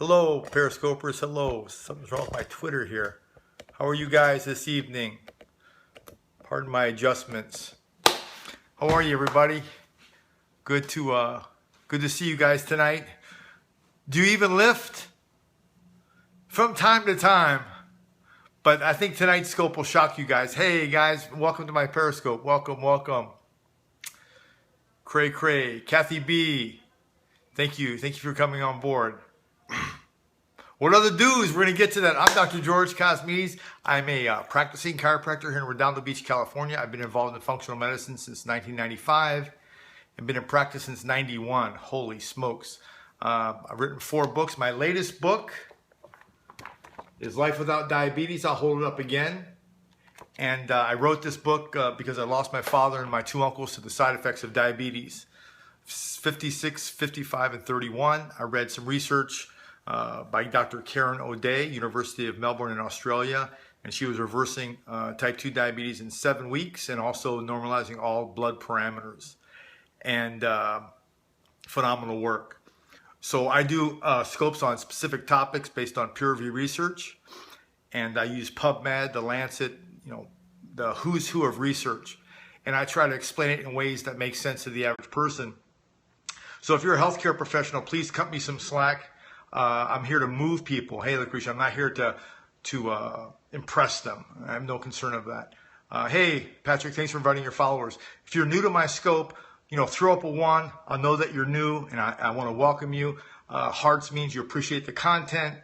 Hello, Periscopers. Hello. Something's wrong with my Twitter here. How are you guys this evening? Pardon my adjustments. How are you, everybody? Good to see you guys tonight. Do you even lift? From time to time. But I think tonight's scope will shock you guys. Hey guys, welcome to my Periscope. Welcome. Cray. Kathy B. Thank you for coming on board. What other dues? We're going to get to that. I'm Dr. George Kosmides. I'm a practicing chiropractor here in Redondo Beach, California. I've been involved in functional medicine since 1995 and been in practice since 91. Holy smokes. I've written 4 books. My latest book is Life Without Diabetes. I'll hold it up again. And I wrote this book because I lost my father and my 2 uncles to the side effects of diabetes. 56, 55, and 31. I read some research by Dr. Karen O'Day, University of Melbourne in Australia, and she was reversing type 2 diabetes in 7 weeks and also normalizing all blood parameters. And phenomenal work. So I do scopes on specific topics based on peer-reviewed research, and I use PubMed, The Lancet, the who's who of research, and I try to explain it in ways that make sense to the average person. So if you're a healthcare professional, please cut me some slack. I'm here to move people. Hey, Lucretia, I'm not here to impress them. I have no concern of that. Hey, Patrick, thanks for inviting your followers. If you're new to my scope, throw up a 1. I'll know that you're new, and I want to welcome you. Hearts means you appreciate the content.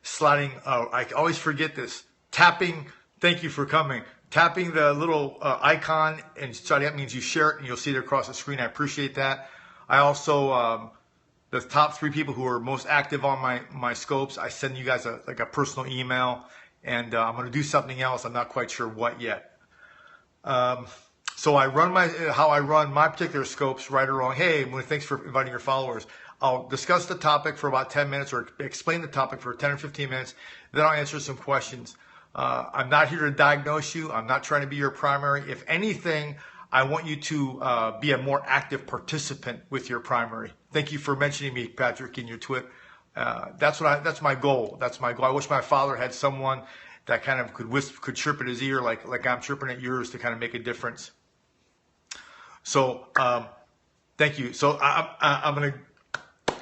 Sliding, I always forget this. Tapping, thank you for coming. Tapping the little icon and starting up means you share it, and you'll see it across the screen. I appreciate that. I also, the top 3 people who are most active on my scopes, I send you guys a personal email, and I'm going to do something else. I'm not quite sure what yet. So how I run my particular scopes right or wrong. Hey, thanks for inviting your followers. I'll discuss the topic for about 10 minutes or explain the topic for 10 or 15 minutes. Then I'll answer some questions. I'm not here to diagnose you. I'm not trying to be your primary. If anything, I want you to be a more active participant with your primary. Thank you for mentioning me, Patrick, in your tweet. That's my goal. That's my goal. I wish my father had someone that kind of could chirp at his ear like I'm chirping at yours to kind of make a difference. So thank you. So I'm going to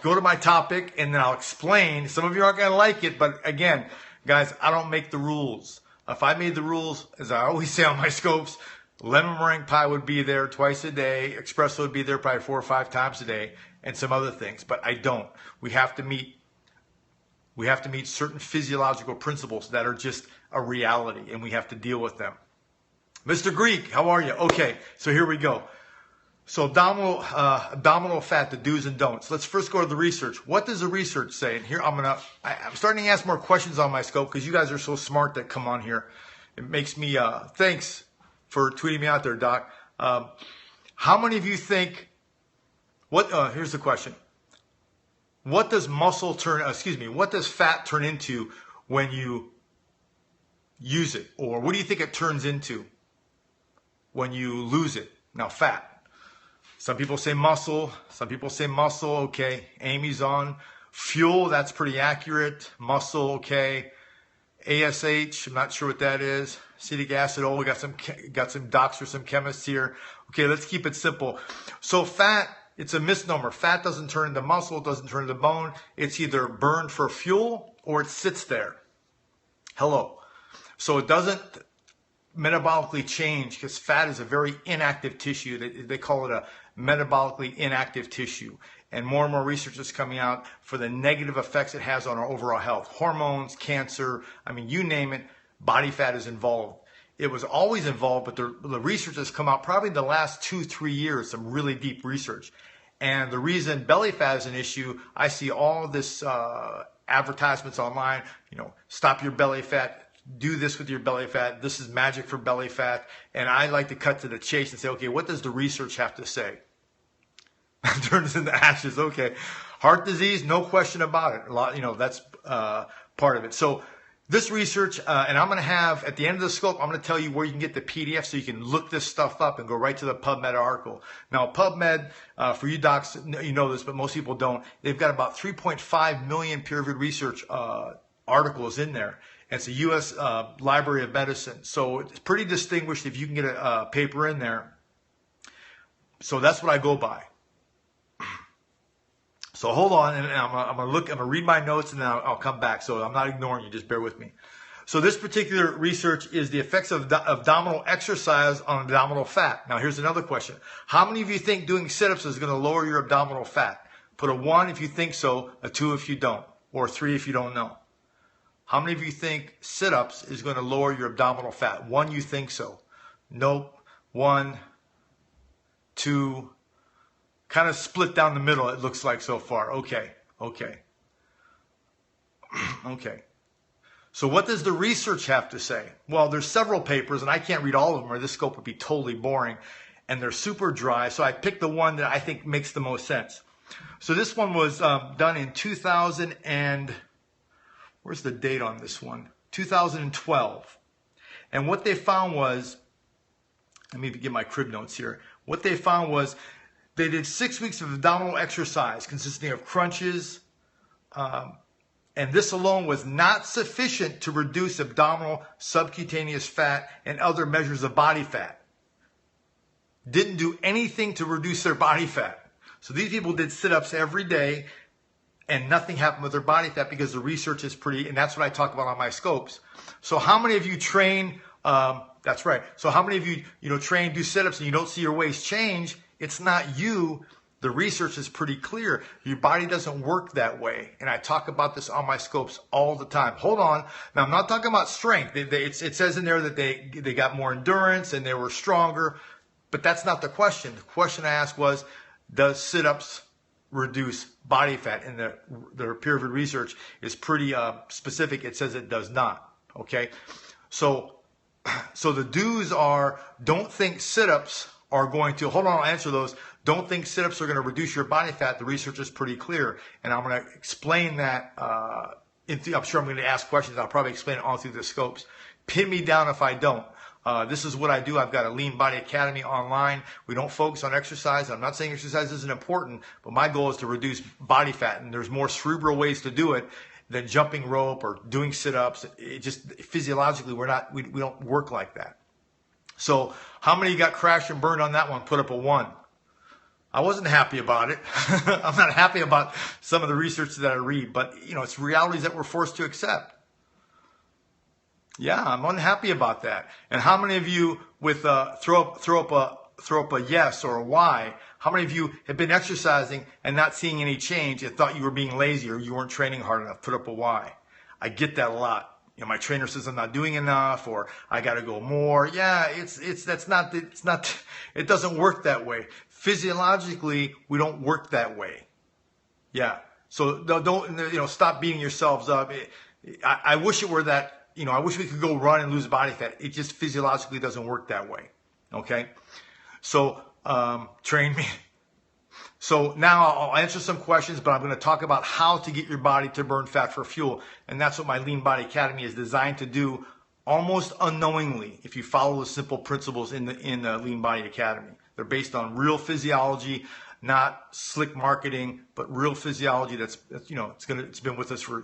go to my topic, and then I'll explain. Some of you aren't going to like it, but again, guys, I don't make the rules. If I made the rules, as I always say on my scopes, lemon meringue pie would be there twice a day. Espresso would be there probably 4 or 5 times a day, and some other things. But I don't. We have to meet certain physiological principles that are just a reality, and we have to deal with them. Mr. Greek, how are you? Okay, so here we go. So abdominal fat, the do's and don'ts. Let's first go to the research. What does the research say? And here I'm starting to ask more questions on my scope because you guys are so smart that come on here. It makes me, thanks for tweeting me out there, Doc. How many of you think, here's the question. What does what does fat turn into when you use it? Or what do you think it turns into when you lose it? Now, fat. Some people say muscle. Some people say muscle. Okay. Amy's on. Fuel, that's pretty accurate. Muscle, okay. ASH, I'm not sure what that is. Acetic acid. Oh, we got some docs or some chemists here. Okay, let's keep it simple. So fat, it's a misnomer. Fat doesn't turn into muscle. It doesn't turn into bone. It's either burned for fuel or it sits there. Hello. So it doesn't metabolically change because fat is a very inactive tissue. They call it a metabolically inactive tissue. And more research is coming out for the negative effects it has on our overall health. Hormones, cancer, you name it, body fat is involved. It was always involved, but the research has come out probably in the last 2-3 years, some really deep research. And the reason belly fat is an issue, I see all this advertisements online, stop your belly fat, do this with your belly fat, this is magic for belly fat. And I like to cut to the chase and say, okay, what does the research have to say? Turns into ashes. Okay. Heart disease, no question about it. That's part of it. So This research, and I'm going to have, at the end of the scope, I'm going to tell you where you can get the PDF so you can look this stuff up and go right to the PubMed article. Now, PubMed, for you docs, you know this, but most people don't. They've got about 3.5 million peer-reviewed research articles in there. And it's a U.S. Library of Medicine. So it's pretty distinguished if you can get a paper in there. So that's what I go by. So hold on, and I'm gonna read my notes, and then I'll come back. So I'm not ignoring you, just bear with me. So this particular research is the effects of abdominal exercise on abdominal fat. Now here's another question. How many of you think doing sit-ups is gonna lower your abdominal fat? Put a 1 if you think so, a 2 if you don't, or 3 if you don't know. How many of you think sit-ups is gonna lower your abdominal fat? 1, you think so. Nope. 1, 2, kind of split down the middle, it looks like so far. Okay. So what does the research have to say? Well, there's several papers, and I can't read all of them, or this scope would be totally boring, and they're super dry, so I picked the one that I think makes the most sense. So this one was done in 2000 and, where's the date on this one? 2012. And what they found was, let me get my crib notes here. What they found was, they did 6 weeks of abdominal exercise consisting of crunches, and this alone was not sufficient to reduce abdominal subcutaneous fat and other measures of body fat. Didn't do anything to reduce their body fat. So these people did sit-ups every day, and nothing happened with their body fat because the research is pretty, and that's what I talk about on my scopes. So how many of you train, that's right, so how many of you, train, do sit-ups, and you don't see your waist change? It's not you. The research is pretty clear. Your body doesn't work that way. And I talk about this on my scopes all the time. Hold on. Now, I'm not talking about strength. It says in there that they got more endurance and they were stronger. But that's not the question. The question I asked was, does sit-ups reduce body fat? And their peer-reviewed research is pretty specific. It says it does not. Okay? So the do's are, don't think sit-ups are going to, hold on, I'll answer those. Don't think sit-ups are going to reduce your body fat. The research is pretty clear. And I'm going to explain that. I'm sure I'm going to ask questions. I'll probably explain it all through the scopes. Pin me down if I don't. This is what I do. I've got a Lean Body Academy online. We don't focus on exercise. I'm not saying exercise isn't important, but my goal is to reduce body fat. And there's more cerebral ways to do it than jumping rope or doing sit-ups. It just, physiologically, we don't work like that. So how many got crashed and burned on that one? Put up a 1. I wasn't happy about it. I'm not happy about some of the research that I read, but it's realities that we're forced to accept. Yeah, I'm unhappy about that. And how many of you with throw up a yes or a Y? How many of you have been exercising and not seeing any change and thought you were being lazy or you weren't training hard enough? Put up a Y. I get that a lot. My trainer says I'm not doing enough, or I got to go more. Yeah, it doesn't work that way. Physiologically, we don't work that way. Yeah. So don't stop beating yourselves up. I wish it were that, I wish we could go run and lose body fat. It just physiologically doesn't work that way. Okay. So, train me. So now I'll answer some questions, but I'm going to talk about how to get your body to burn fat for fuel. And that's what my Lean Body Academy is designed to do almost unknowingly if you follow the simple principles in the Lean Body Academy. They're based on real physiology, not slick marketing, but real physiology that's it's been with us for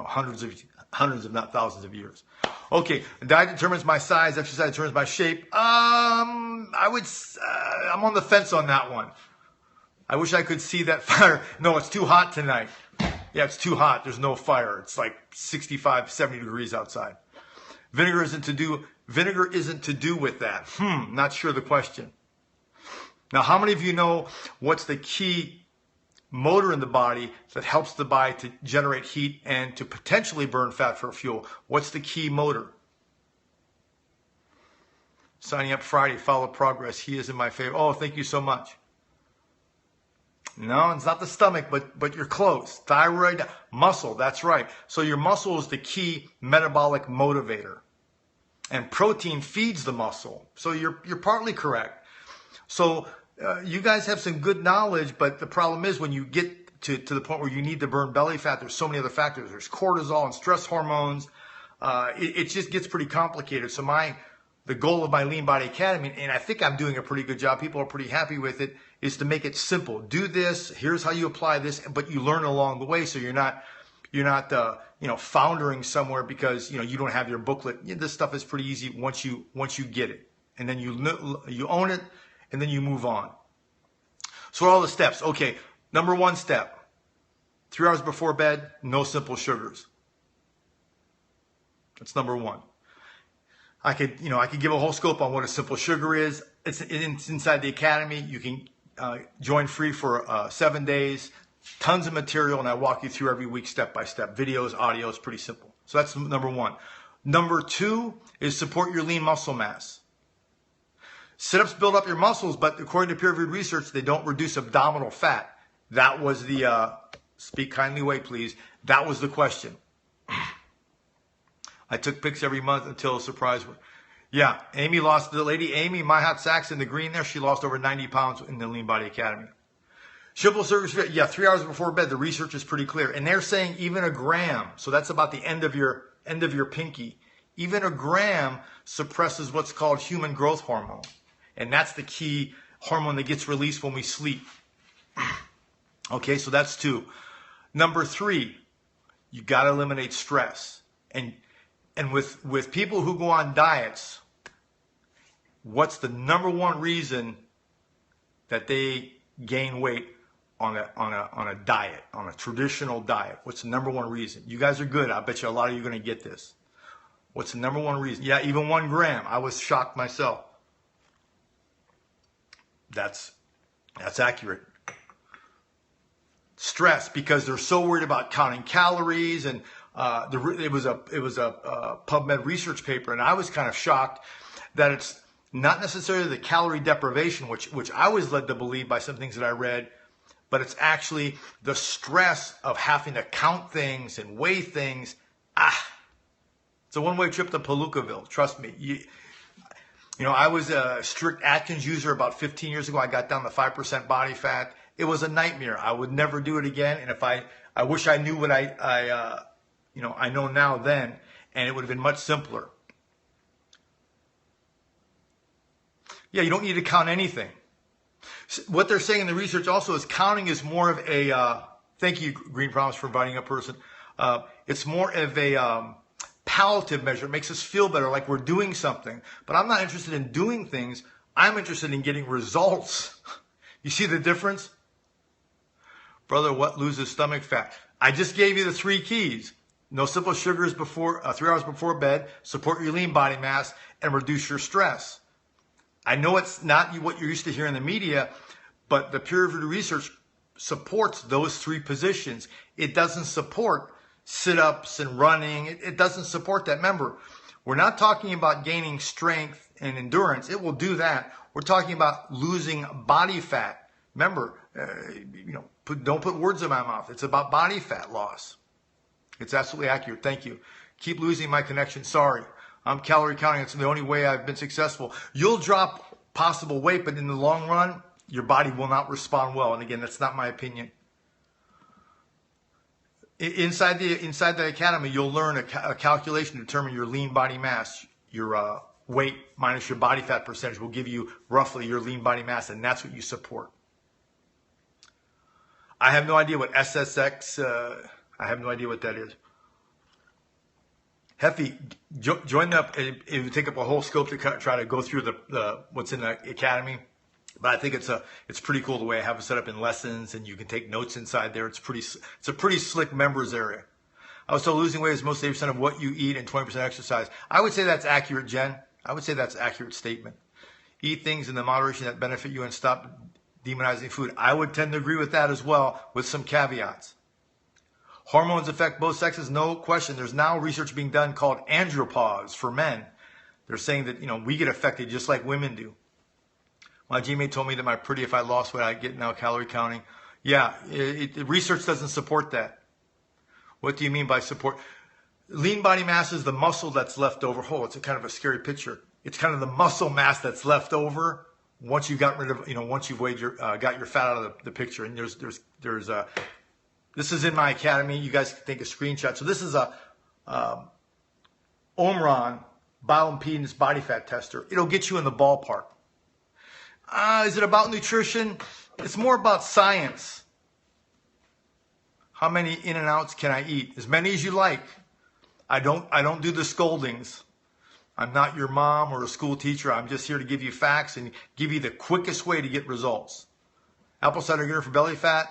hundreds if not thousands of years. Okay, diet determines my size, exercise determines my shape. I'm on the fence on that one. I wish I could see that fire. No, it's too hot tonight. Yeah, it's too hot. There's no fire. It's like 65, 70 degrees outside. Vinegar isn't to do with that. Not sure the question. Now, how many of you know what's the key motor in the body that helps the body to generate heat and to potentially burn fat for fuel? What's the key motor? Signing up Friday, follow progress. He is in my favor. Oh, thank you so much. No, it's not the stomach, but you're close. Thyroid, muscle, that's right. So your muscle is the key metabolic motivator. And protein feeds the muscle. So you're partly correct. So you guys have some good knowledge, but the problem is when you get to the point where you need to burn belly fat. There's so many other factors. There's cortisol and stress hormones. It just gets pretty complicated. So the goal of my Lean Body Academy, and I think I'm doing a pretty good job, people are pretty happy with it, is to make it simple. Do this, here's how you apply this, but you learn along the way, so you're not foundering somewhere because you don't have your booklet. This stuff is pretty easy once you get it, and then you own it, and then you move on. So what are all the steps? Okay, number 1 step: 3 hours before bed, no simple sugars. That's number 1. I could give a whole scope on what a simple sugar is. It's inside the academy. You can join free for 7 days. Tons of material, and I walk you through every week step by step. Videos, audio, it's pretty simple. So that's number 1. Number 2 is support your lean muscle mass. Sit-ups build up your muscles, but according to peer-reviewed research, they don't reduce abdominal fat. That was the, speak kindly way please, that was the question. I took pics every month until a surprise. Yeah, Amy lost, the lady Amy, My Hot Sacks in the green there, she lost over 90 pounds in the Lean Body Academy. Simple sugars, yeah, 3 hours before bed, the research is pretty clear. And they're saying even a gram, so that's about the end of your pinky, even a gram suppresses what's called human growth hormone. And that's the key hormone that gets released when we sleep. Okay, so that's 2. Number 3, you got to eliminate stress. And with people who go on diets, what's the number 1 reason that they gain weight on a diet, on a traditional diet? What's the number 1 reason? You guys are good. I bet you a lot of you are going to get this. What's the number 1 reason? Yeah, even 1 gram. I was shocked myself. That's accurate. Stress, because they're so worried about counting calories, and it was a PubMed research paper, and I was kind of shocked that it's not necessarily the calorie deprivation, which I was led to believe by some things that I read, but it's actually the stress of having to count things and weigh things. It's a one-way trip to Palookaville. Trust me. I was a strict Atkins user about 15 years ago. I got down to 5% body fat. It was a nightmare. I would never do it again. And if I wish I knew what I know now then, and it would have been much simpler. Yeah, you don't need to count anything. What they're saying in the research also is counting is more of a, thank you, Green Promise, for inviting a person. It's more of a palliative measure. It makes us feel better, like we're doing something. But I'm not interested in doing things. I'm interested in getting results. You see the difference? Brother, what loses stomach fat? I just gave you the 3 keys. No simple sugars before 3 hours before bed, support your lean body mass, and reduce your stress. I know it's not what you're used to hearing in the media, but the peer-reviewed research supports those 3 positions. It doesn't support sit-ups and running. It doesn't support that. Remember, we're not talking about gaining strength and endurance. It will do that. We're talking about losing body fat. Remember, don't put words in my mouth. It's about body fat loss. It's absolutely accurate. Thank you. Keep losing my connection. Sorry. I'm calorie counting. It's the only way I've been successful. You'll drop possible weight, but in the long run, your body will not respond well. And again, that's not my opinion. Inside the academy, you'll learn a calculation to determine your lean body mass. Your weight minus your body fat percentage will give you roughly your lean body mass, and that's what you support. I have no idea what SSX, I have no idea what that is. Heffy, join up. It would take up a whole scope to try to go through the what's in the academy. But I think it's pretty cool the way I have it set up in lessons, and you can take notes inside there. It's a pretty slick members area. I was told losing weight is mostly 80% of what you eat and 20% exercise. I would say that's accurate, Jen. I would say that's an accurate statement. Eat things in the moderation that benefit you and stop demonizing food. I would tend to agree with that as well, with some caveats. Hormones affect both sexes, no question. There's now research being done called andropause for men. They're saying that we get affected just like women do. My GMA told me that my pretty, if I lost weight, I'd get now calorie counting. Yeah, research doesn't support that. What do you mean by support? Lean body mass is the muscle that's left over. Oh, it's a kind of a scary picture. It's kind of the muscle mass that's left over once you got rid of, once you've weighed got your fat out of the picture. And there's This is in my academy. You guys can take a screenshot. So this is a Omron bioimpedance body fat tester. It'll get you in the ballpark. Is it about nutrition? It's more about science. How many in and outs can I eat? As many as you like. I don't do the scoldings. I'm not your mom or a school teacher. I'm just here to give you facts and give you the quickest way to get results. Apple cider vinegar for belly fat?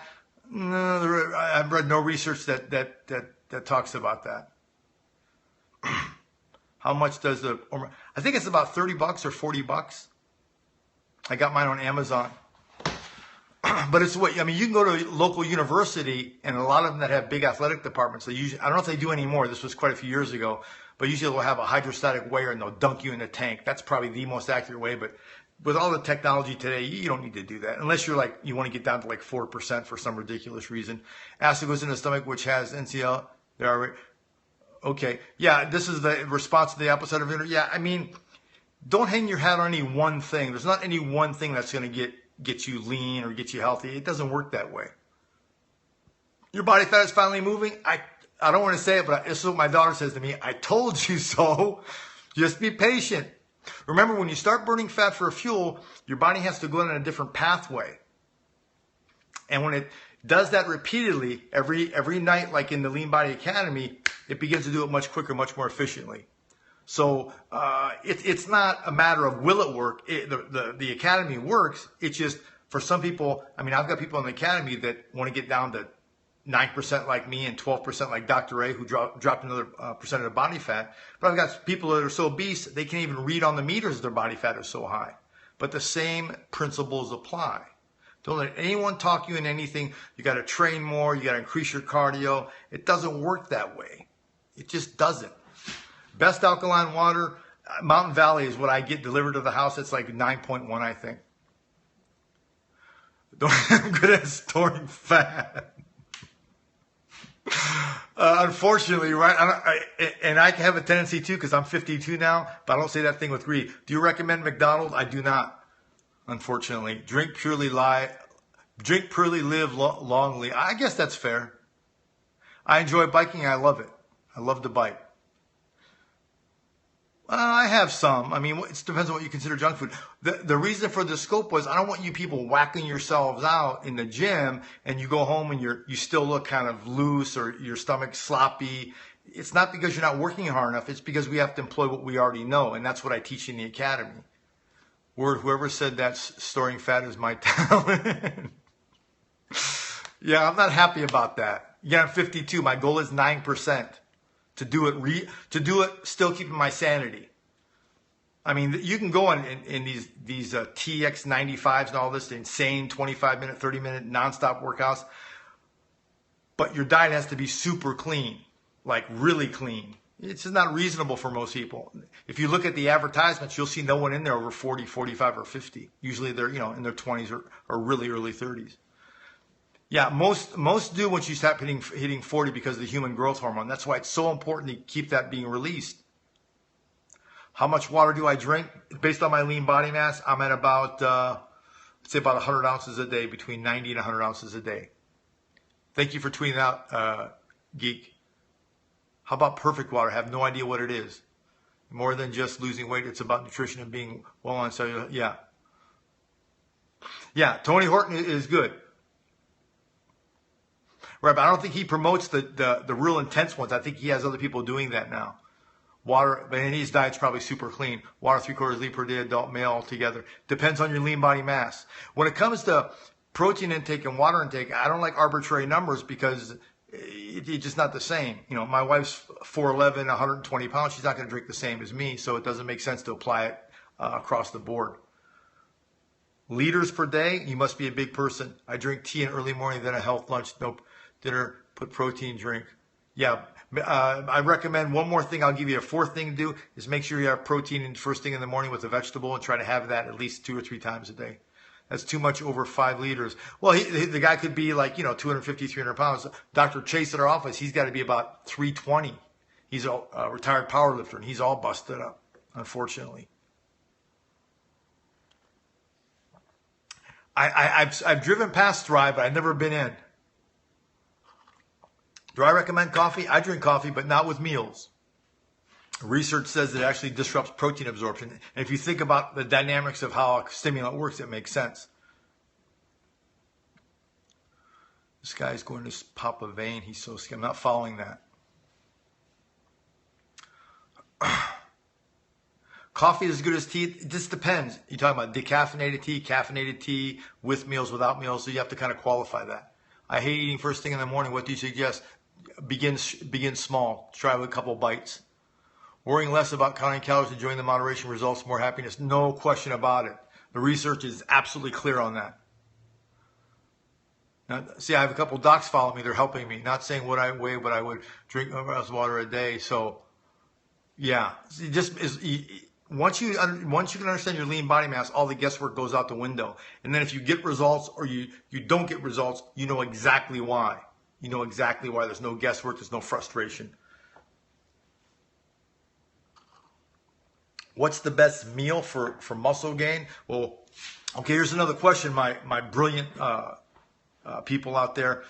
No, I've read no research that talks about that. How much does I think it's about $30 or $40. I got mine on Amazon. But it's what, I mean, you can go to a local university, and a lot of them that have big athletic departments, they usually, I don't know if they do anymore, this was quite a few years ago, but usually they'll have a hydrostatic weigher and they'll dunk you in a tank. That's probably the most accurate way, but with all the technology today, you don't need to do that. Unless you're like, you want to get down to like 4% for some ridiculous reason. Acid goes in the stomach, which has NCL. There are, okay. Yeah, this is the response to the apple cider vinegar. Yeah, I mean, don't hang your hat on any one thing. There's not any one thing that's going to get you lean or get you healthy. It doesn't work that way. Your body fat is finally moving. I don't want to say it, but this is what my daughter says to me. I told you so. Just be patient. Remember, when you start burning fat for a fuel, your body has to go in a different pathway. And when it does that repeatedly, every night, like in the Lean Body Academy, it begins to do it much quicker, much more efficiently. So it's not a matter of will it work. The academy works. It's just for some people. I mean, I've got people in the academy that want to get down to 9% like me and 12% like Dr. A, who dropped another percent of their body fat. But I've got people that are so obese they can't even read on the meters their body fat is so high. But the same principles apply. Don't let anyone talk you into anything. You got to train more. You got to increase your cardio. It doesn't work that way. It just doesn't. Best alkaline water, Mountain Valley is what I get delivered to the house. It's like 9.1, I think. I'm good at storing fat. Unfortunately, right? And I have a tendency too, because I'm 52 now, but I don't say that thing with greed. Do you recommend McDonald's? I do not, unfortunately. Drink purely, live longly. I guess that's fair. I enjoy biking. I love it. I love to bike. I have some. I mean, it depends on what you consider junk food. The reason for the scope was I don't want you people whacking yourselves out in the gym and you go home and you still look kind of loose or your stomach's sloppy. It's not because you're not working hard enough. It's because we have to employ what we already know, and that's what I teach in the academy. Whoever said that storing fat is my talent. Yeah, I'm not happy about that. Yeah, I'm 52. My goal is 9%. To do it, still keeping my sanity. I mean, you can go in these TX95s and all this insane 25-minute, 30-minute nonstop workouts, but your diet has to be super clean, like really clean. It's just not reasonable for most people. If you look at the advertisements, you'll see no one in there over 40, 45, or 50. Usually they're in their 20s or really early 30s. Yeah, most do once you start hitting 40 because of the human growth hormone. That's why it's so important to keep that being released. How much water do I drink? Based on my lean body mass, I'm at about, let's say about 100 ounces a day, between 90 and 100 ounces a day. Thank you for tweeting out, Geek. How about perfect water? I have no idea what it is. More than just losing weight, it's about nutrition and being well on cellular. Yeah. Yeah, Tony Horton is good. Right, but I don't think he promotes the real intense ones. I think he has other people doing that now. Water, but his diet's probably super clean. Water 3/4 liter per day, adult male altogether. Depends on your lean body mass. When it comes to protein intake and water intake, I don't like arbitrary numbers because it's just not the same. My wife's 4'11", 120 pounds. She's not going to drink the same as me, so it doesn't make sense to apply it across the board. Liters per day, you must be a big person. I drink tea in early morning, then a health lunch. Nope. Dinner, put protein drink. Yeah, I recommend one more thing. I'll give you a fourth thing to do is make sure you have protein in first thing in the morning with a vegetable and try to have that at least 2 or 3 times a day. That's too much over 5 liters. Well, the guy could be like, 250, 300 pounds. Dr. Chase at our office, he's got to be about 320. He's a retired power lifter, and he's all busted up, unfortunately. I've driven past Thrive, but I've never been in. Do I recommend coffee? I drink coffee, but not with meals. Research says it actually disrupts protein absorption. And if you think about the dynamics of how a stimulant works, it makes sense. This guy's going to pop a vein. He's so scared. I'm not following that. Coffee is as good as tea. It just depends. You're talking about decaffeinated tea, caffeinated tea, with meals, without meals. So you have to kind of qualify that. I hate eating first thing in the morning. What do you suggest? Begin small. Try with a couple bites. Worrying less about counting calories, enjoying the moderation results more happiness. No question about it. The research is absolutely clear on that. Now, see, I have a couple docs follow me. They're helping me. Not saying what I weigh, but I would drink a glass of water a day. So, yeah, once you can understand your lean body mass, all the guesswork goes out the window. And then if you get results or you don't get results, you know exactly why. You know exactly why. There's no guesswork. There's no frustration. What's the best meal for muscle gain? Well, okay, here's another question, my brilliant people out there.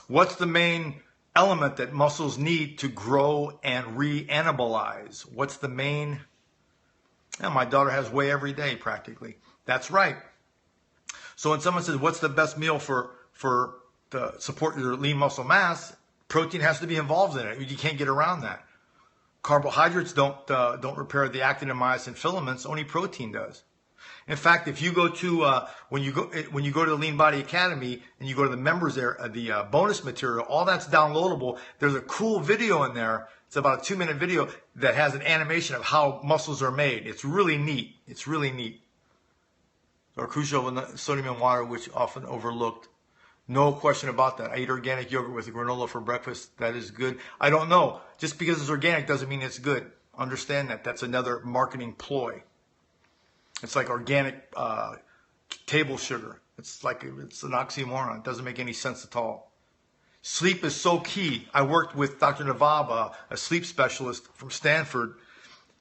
What's the main element that muscles need to grow and re-anabolize? What's the main? My daughter has whey every day practically. That's right. So when someone says, what's the best meal for to support your lean muscle mass, protein has to be involved in it. You can't get around that. Carbohydrates don't repair the actin and myosin filaments. Only protein does. In fact, if you go to when you go to the Lean Body Academy and you go to the members there, the bonus material, all that's downloadable. There's a cool video in there. It's about a 2-minute video that has an animation of how muscles are made. It's really neat. It's really neat. Or crucial in sodium and water, which often overlooked. No question about that. I eat organic yogurt with granola for breakfast. That is good. I don't know. Just because it's organic doesn't mean it's good. Understand that. That's another marketing ploy. It's like organic table sugar. It's an oxymoron. It doesn't make any sense at all. Sleep is so key. I worked with Dr. Navab, a sleep specialist from Stanford.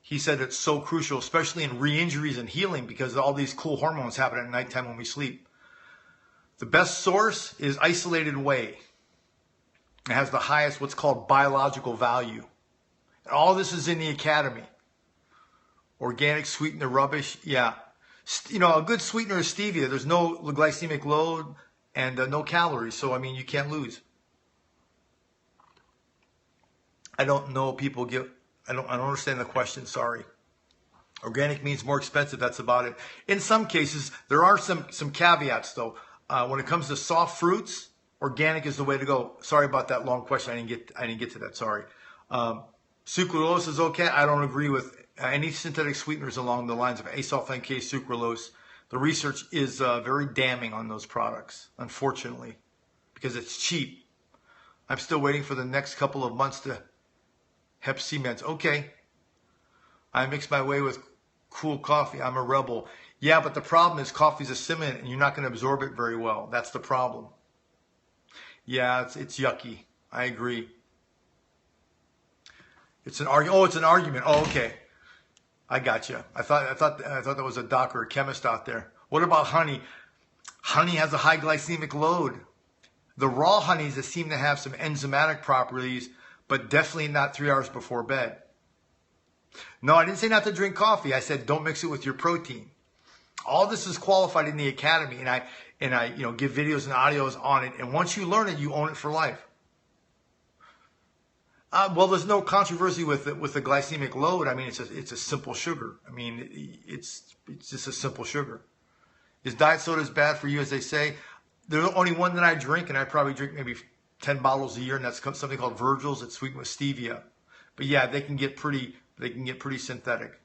He said it's so crucial, especially in re-injuries and healing, because all these cool hormones happen at nighttime when we sleep. The best source is isolated whey. It has the highest what's called biological value. And all this is in the academy. Organic sweetener rubbish, yeah. A good sweetener is stevia. There's no glycemic load and no calories. So, you can't lose. I don't know people I don't understand the question, sorry. Organic means more expensive, that's about it. In some cases, there are some caveats though. When it comes to soft fruits, organic is the way to go. Sorry about that long question. I didn't get to that. Sorry. Sucralose is okay. I don't agree with any synthetic sweeteners along the lines of asulfame-K sucralose. The research is very damning on those products, unfortunately, because it's cheap. I'm still waiting for the next couple of months to Hep C meds. Okay. I mix my way with cool coffee. I'm a rebel. Yeah, but the problem is coffee's a stimulant and you're not going to absorb it very well. That's the problem. Yeah, it's yucky. I agree. It's an argument. Oh, it's an argument. Oh, okay. I got you. I thought there was a doc or a chemist out there. What about honey? Honey has a high glycemic load. The raw honeys that seem to have some enzymatic properties, but definitely not 3 hours before bed. No, I didn't say not to drink coffee. I said don't mix it with your protein. All this is qualified in the academy, and I give videos and audios on it. And once you learn it, you own it for life. Well, there's no controversy with the glycemic load. It's a simple sugar. It's just a simple sugar. Is diet sodas bad for you, as they say? There's only one that I drink, and I probably drink maybe 10 bottles a year, and that's something called Virgil's. It's sweetened with stevia. But yeah, they can get pretty synthetic.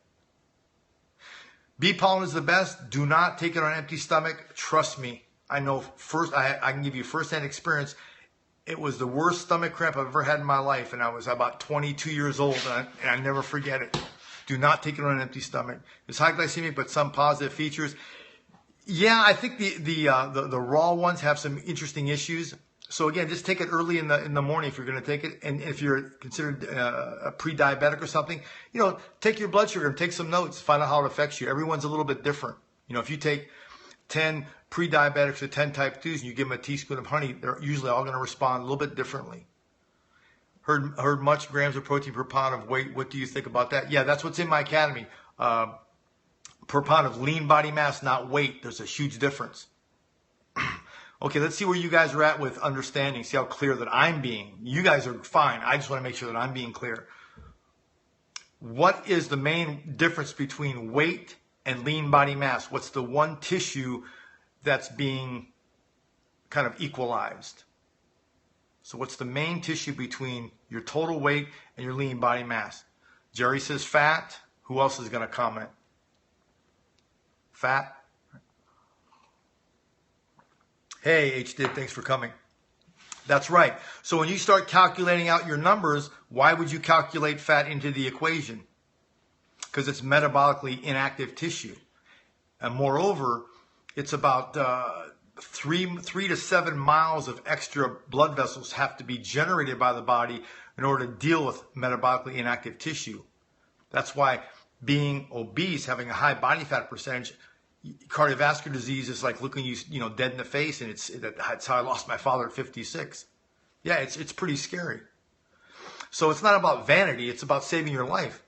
Bee pollen is the best. Do not take it on an empty stomach. Trust me. I know I can give you firsthand experience. It was the worst stomach cramp I've ever had in my life, and I was about 22 years old, and I never forget it. Do not take it on an empty stomach. It's high glycemic, but some positive features. Yeah, I think the raw ones have some interesting issues. So again, just take it early in the morning if you're going to take it, and if you're considered a pre-diabetic or something, take your blood sugar and take some notes, find out how it affects you. Everyone's a little bit different. If you take 10 pre-diabetics or 10 type 2s and you give them a teaspoon of honey, they're usually all going to respond a little bit differently. Heard much grams of protein per pound of weight. What do you think about that? Yeah, that's what's in my academy. Per pound of lean body mass, not weight. There's a huge difference. Okay, let's see where you guys are at with understanding. See how clear that I'm being. You guys are fine. I just want to make sure that I'm being clear. What is the main difference between weight and lean body mass? What's the one tissue that's being kind of equalized? So what's the main tissue between your total weight and your lean body mass? Jerry says fat. Who else is going to comment? Fat. Hey, H-Did, thanks for coming. That's right. So when you start calculating out your numbers, why would you calculate fat into the equation? Because it's metabolically inactive tissue. And moreover, it's about 3 to 7 miles of extra blood vessels have to be generated by the body in order to deal with metabolically inactive tissue. That's why being obese, having a high body fat percentage, cardiovascular disease is like looking you dead in the face, and that's how I lost my father at 56. Yeah, it's pretty scary. So it's not about vanity, it's about saving your life.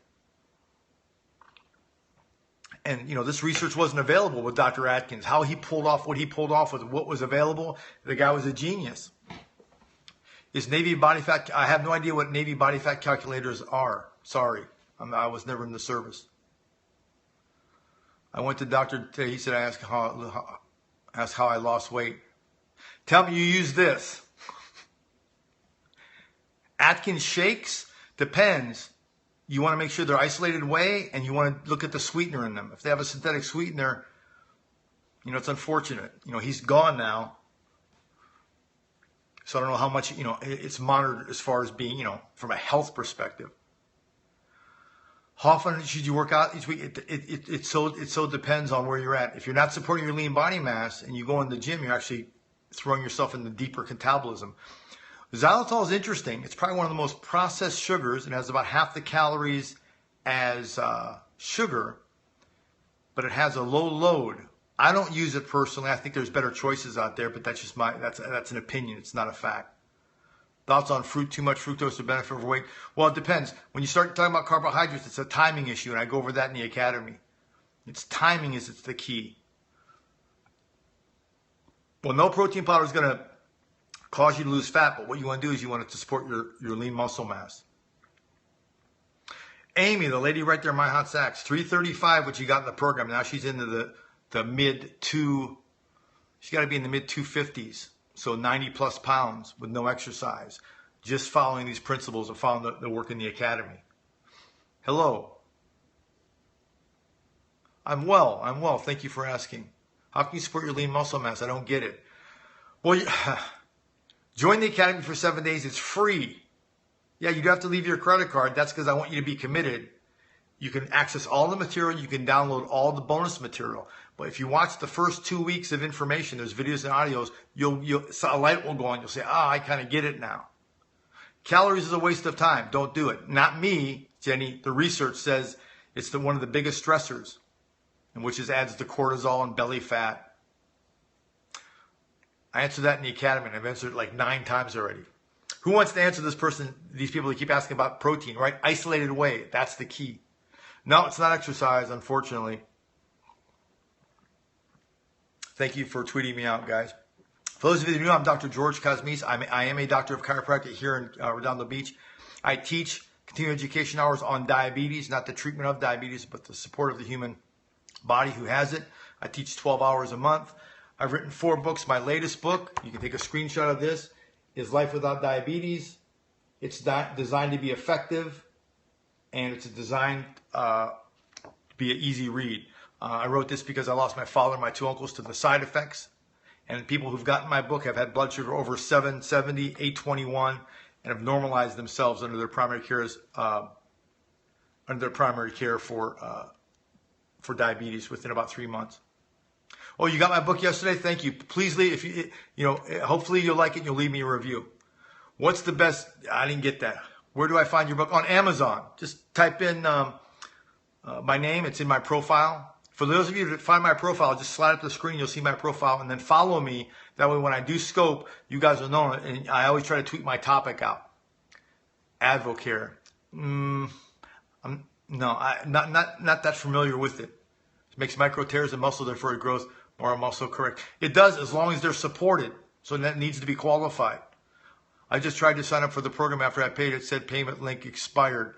And this research wasn't available with Dr. Atkins. How he pulled off what he pulled off with what was available, the guy was a genius. Is Navy body fat? I have no idea what Navy body fat calculators are. Sorry, I was never in the service. I went to doctor today. He said I asked how I lost weight. Tell me you use this. Atkins shakes depends. You want to make sure they're isolated whey, and you want to look at the sweetener in them. If they have a synthetic sweetener, it's unfortunate. He's gone now. So I don't know how much, it's monitored as far as being, from a health perspective. How often should you work out each week? It so depends on where you're at. If you're not supporting your lean body mass and you go in the gym, you're actually throwing yourself into deeper catabolism. Xylitol is interesting. It's probably one of the most processed sugars and has about half the calories as sugar, but it has a low load. I don't use it personally. I think there's better choices out there, but that's just that's an opinion. It's not a fact. Thoughts on fruit? Too much fructose to benefit overweight? Well, it depends. When you start talking about carbohydrates, it's a timing issue, and I go over that in the academy. It's timing it's the key. Well, no protein powder is going to cause you to lose fat, but what you want to do is you want it to support your lean muscle mass. Amy, the lady right there, My Hot Sacks, 335, what you got in the program. Now she's into the she's got to be in the mid 250s. So 90 plus pounds with no exercise, just following these principles and following the work in the academy. Hello. I'm well. Thank you for asking. How can you support your lean muscle mass? I don't get it. Well, join the academy for 7 days. It's free. Yeah, you do have to leave your credit card. That's because I want you to be committed. You can access all the material. You can download all the bonus material. But if you watch the first 2 weeks of information, there's videos and audios, a light will go on. You'll say, I kind of get it now. Calories is a waste of time. Don't do it. Not me, Jenny. The research says it's one of the biggest stressors, and which adds to cortisol and belly fat. I answered that in the academy, and I've answered it like 9 times already. Who wants to answer these people that keep asking about protein, right? Isolated whey. That's the key. No, it's not exercise, unfortunately. Thank you for tweeting me out, guys. For those of you who know, I'm Dr. George Kosmides. I am a doctor of chiropractic here in Redondo Beach. I teach continuing education hours on diabetes, not the treatment of diabetes, but the support of the human body who has it. I teach 12 hours a month. I've written 4 books. My latest book, you can take a screenshot of this, is Life Without Diabetes. It's designed to be effective, and it's designed to be an easy read. I wrote this because I lost my father and my 2 uncles to the side effects. And people who've gotten my book have had blood sugar over 770, 821, and have normalized themselves under their primary care for diabetes within about 3 months. Oh, you got my book yesterday? Thank you. Please leave, hopefully you'll like it and you'll leave me a review. What's the best? I didn't get that. Where do I find your book? On Amazon. Just type in my name. It's in my profile. For those of you that find my profile, just slide up the screen. You'll see my profile, and then follow me. That way when I do scope, you guys will know it. And I always try to tweet my topic out. Advocare. Not that familiar with it. It makes micro tears in muscle, therefore it grows more muscle. Correct. It does, as long as they're supported. So that needs to be qualified. I just tried to sign up for the program after I paid. It said payment link expired.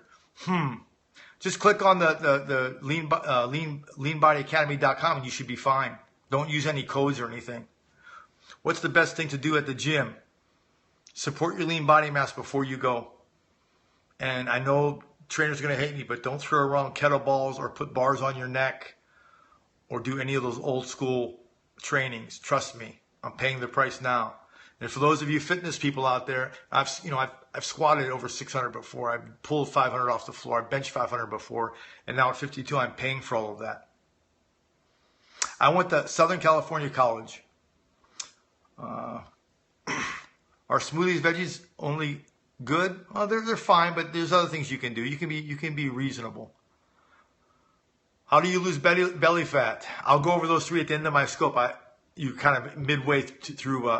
Just click on the leanbodyacademy.com and you should be fine. Don't use any codes or anything. What's the best thing to do at the gym? Support your lean body mass before you go. And I know trainers are going to hate me, but don't throw around kettlebells or put bars on your neck or do any of those old school trainings. Trust me, I'm paying the price now. And for those of you fitness people out there, I've squatted over 600 before. I've pulled 500 off the floor. I've benched 500 before. And now at 52, I'm paying for all of that. I went to Southern California College. Are smoothies, veggies only good? Well, they're fine, but there's other things you can do. You can be reasonable. How do you lose belly fat? I'll go over those three at the end of my scope. You kind of midway through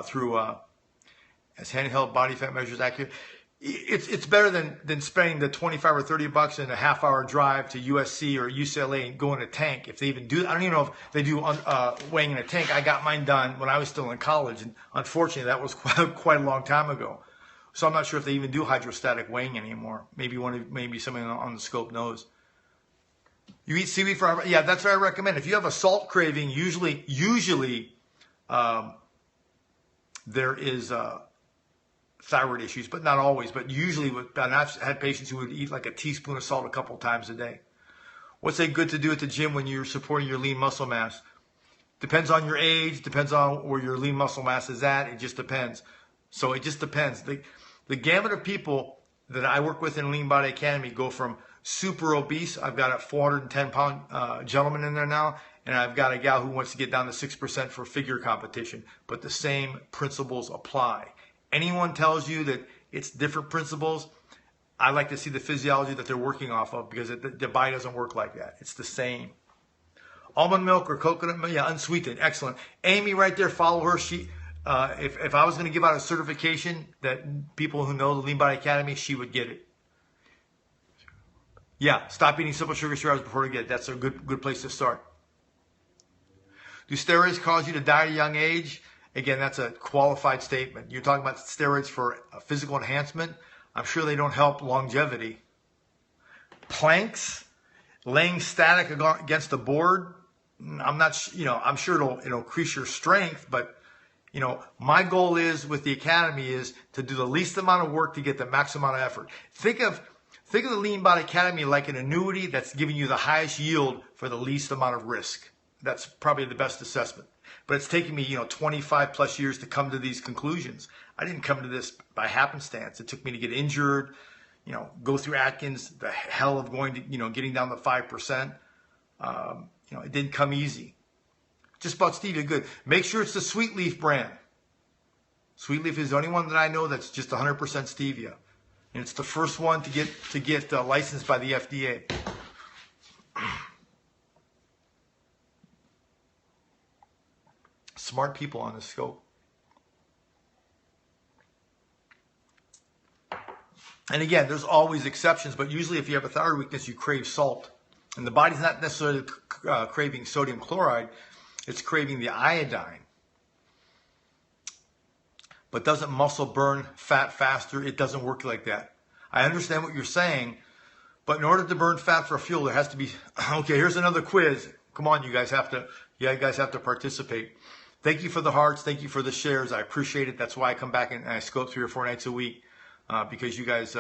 as handheld body fat measures accurate. It's better than spending the $25 or $30 in a half-hour drive to USC or UCLA and go in a tank. If they even do, I don't even know if they do weighing in a tank. I got mine done when I was still in college, and unfortunately, that was quite a long time ago. So I'm not sure if they even do hydrostatic weighing anymore. Maybe somebody on the scope knows. You eat seaweed for, yeah, that's what I recommend. If you have a salt craving, usually there is thyroid issues, but not always. But usually, I've had patients who would eat like a teaspoon of salt a couple times a day. What's it good to do at the gym when you're supporting your lean muscle mass? Depends on your age, depends on where your lean muscle mass is at. It just depends. So it just depends. The gamut of people that I work with in Lean Body Academy go from super obese. I've got a 410-pound gentleman in there now, and I've got a gal who wants to get down to 6% for figure competition. But the same principles apply. Anyone tells you that it's different principles, I like to see the physiology that they're working off of, because the body doesn't work like that. It's the same. Almond milk or coconut milk, yeah, unsweetened, excellent. Amy right there, follow her. She, if I was going to give out a certification that people who know the Lean Body Academy, she would get it. Yeah, stop eating simple sugar 3 hours before you get it. That's a good place to start. Do steroids cause you to die at a young age? Again, that's a qualified statement. You're talking about steroids for physical enhancement. I'm sure they don't help longevity. Planks, laying static against the board. I'm not, I'm sure it'll increase your strength, but my goal is with the academy is to do the least amount of work to get the maximum amount of effort. Think of the Lean Body Academy like an annuity that's giving you the highest yield for the least amount of risk. That's probably the best assessment. But it's taken me, 25 plus years to come to these conclusions. I didn't come to this by happenstance. It took me to get injured, go through Atkins, the hell of going to, getting down to 5%. It didn't come easy. Just bought stevia, good. Make sure it's the Sweet Leaf brand. Sweet Leaf is the only one that I know that's just 100% stevia. And it's the first one to get licensed by the FDA. Smart people on the scope. And again, there's always exceptions, but usually if you have a thyroid weakness, you crave salt. And the body's not necessarily craving sodium chloride, it's craving the iodine. But doesn't muscle burn fat faster? It doesn't work like that. I understand what you're saying, but in order to burn fat for fuel, there has to be, okay, here's another quiz. Come on, you guys have to participate. Thank you for the hearts. Thank you for the shares. I appreciate it. That's why I come back and I scope 3 or 4 nights a week, because you guys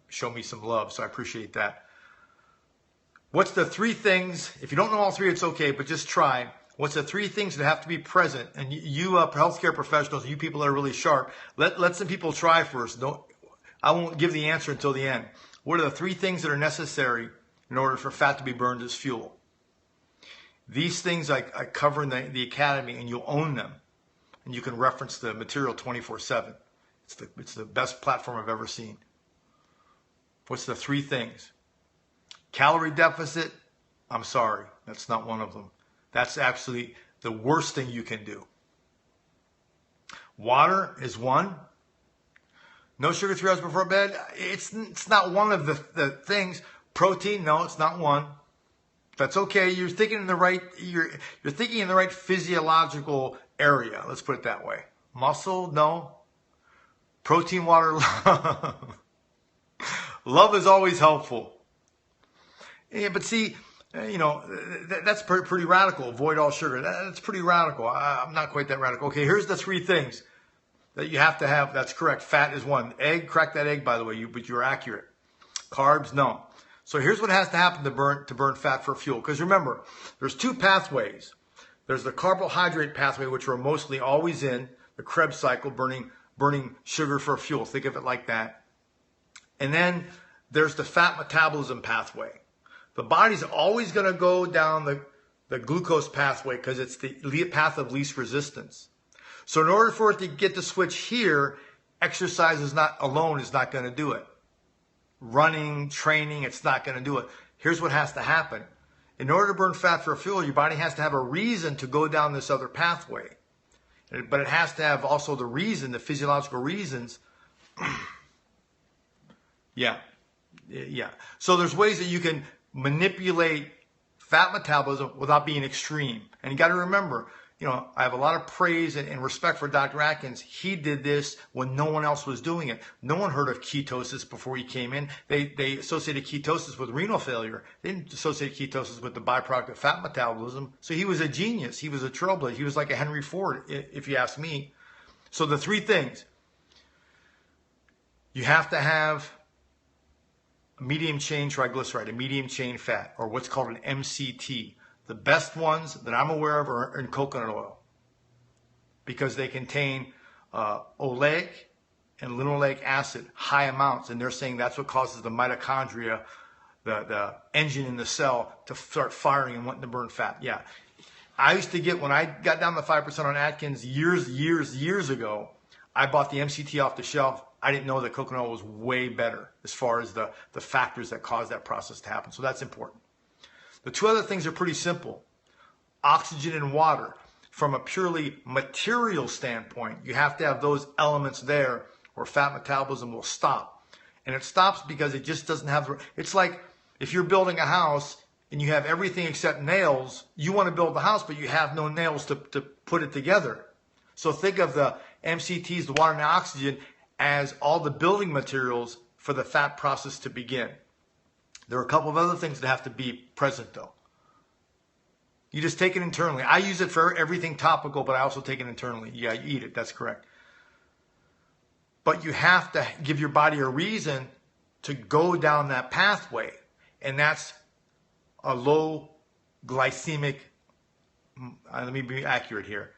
show me some love. So I appreciate that. What's the 3 things? If you don't know all 3, it's okay, but just try. What's the 3 things that have to be present? And you healthcare professionals, you people that are really sharp, let some people try first. I won't give the answer until the end. What are the 3 things that are necessary in order for fat to be burned as fuel? These things I cover in the academy, and you'll own them. And you can reference the material 24/7. It's the best platform I've ever seen. What's the 3 things? Calorie deficit, I'm sorry, that's not one of them. That's actually the worst thing you can do. Water is 1. No sugar 3 hours before bed. It's not one of the things. Protein, no, it's not one. That's okay. You're thinking in the right. You're thinking in the right physiological area. Let's put it that way. Muscle, no. Protein, water, love. Love is always helpful. Yeah, but see, that's pretty radical. Avoid all sugar. That's pretty radical. I'm not quite that radical. Okay, here's the 3 things that you have to have. That's correct. Fat is one. Egg, crack that egg, by the way, but you're accurate. Carbs, no. So here's what has to happen to burn fat for fuel. Because remember, there's 2 pathways. There's the carbohydrate pathway, which we're mostly always in, the Krebs cycle, burning sugar for fuel. Think of it like that. And then there's the fat metabolism pathway. The body's always going to go down the glucose pathway because it's the path of least resistance. So in order for it to get the switch here, exercise alone is not going to do it. Running, training, it's not going to do it. Here's what has to happen. In order to burn fat for fuel, your body has to have a reason to go down this other pathway. But it has to have also the reason, the physiological reasons. Yeah. So there's ways that you can manipulate fat metabolism without being extreme. And you got to remember, I have a lot of praise and respect for Dr. Atkins. He did this when no one else was doing it. No one heard of ketosis before he came in. They associated ketosis with renal failure. They didn't associate ketosis with the byproduct of fat metabolism. So he was a genius. He was a trailblazer. He was like a Henry Ford, if you ask me. So the 3 things. You have to have a medium chain triglyceride, a medium chain fat, or what's called an MCT. The best ones that I'm aware of are in coconut oil because they contain oleic and linoleic acid, high amounts, and they're saying that's what causes the mitochondria, the engine in the cell, to start firing and wanting to burn fat. Yeah, I used to get, when I got down to 5% on Atkins years ago, I bought the MCT off the shelf. I didn't know that coconut oil was way better as far as the factors that cause that process to happen. So that's important. The 2 other things are pretty simple. Oxygen and water. From a purely material standpoint, you have to have those elements there or fat metabolism will stop. And it stops because it just doesn't have it's like if you're building a house and you have everything except nails, you want to build the house, but you have no nails to put it together. So think of the MCTs, the water and the oxygen, as all the building materials for the fat process to begin. There are a couple of other things that have to be present, though. You just take it internally. I use it for everything topical, but I also take it internally. Yeah, you eat it. That's correct. But you have to give your body a reason to go down that pathway, and that's a low glycemic, let me be accurate here.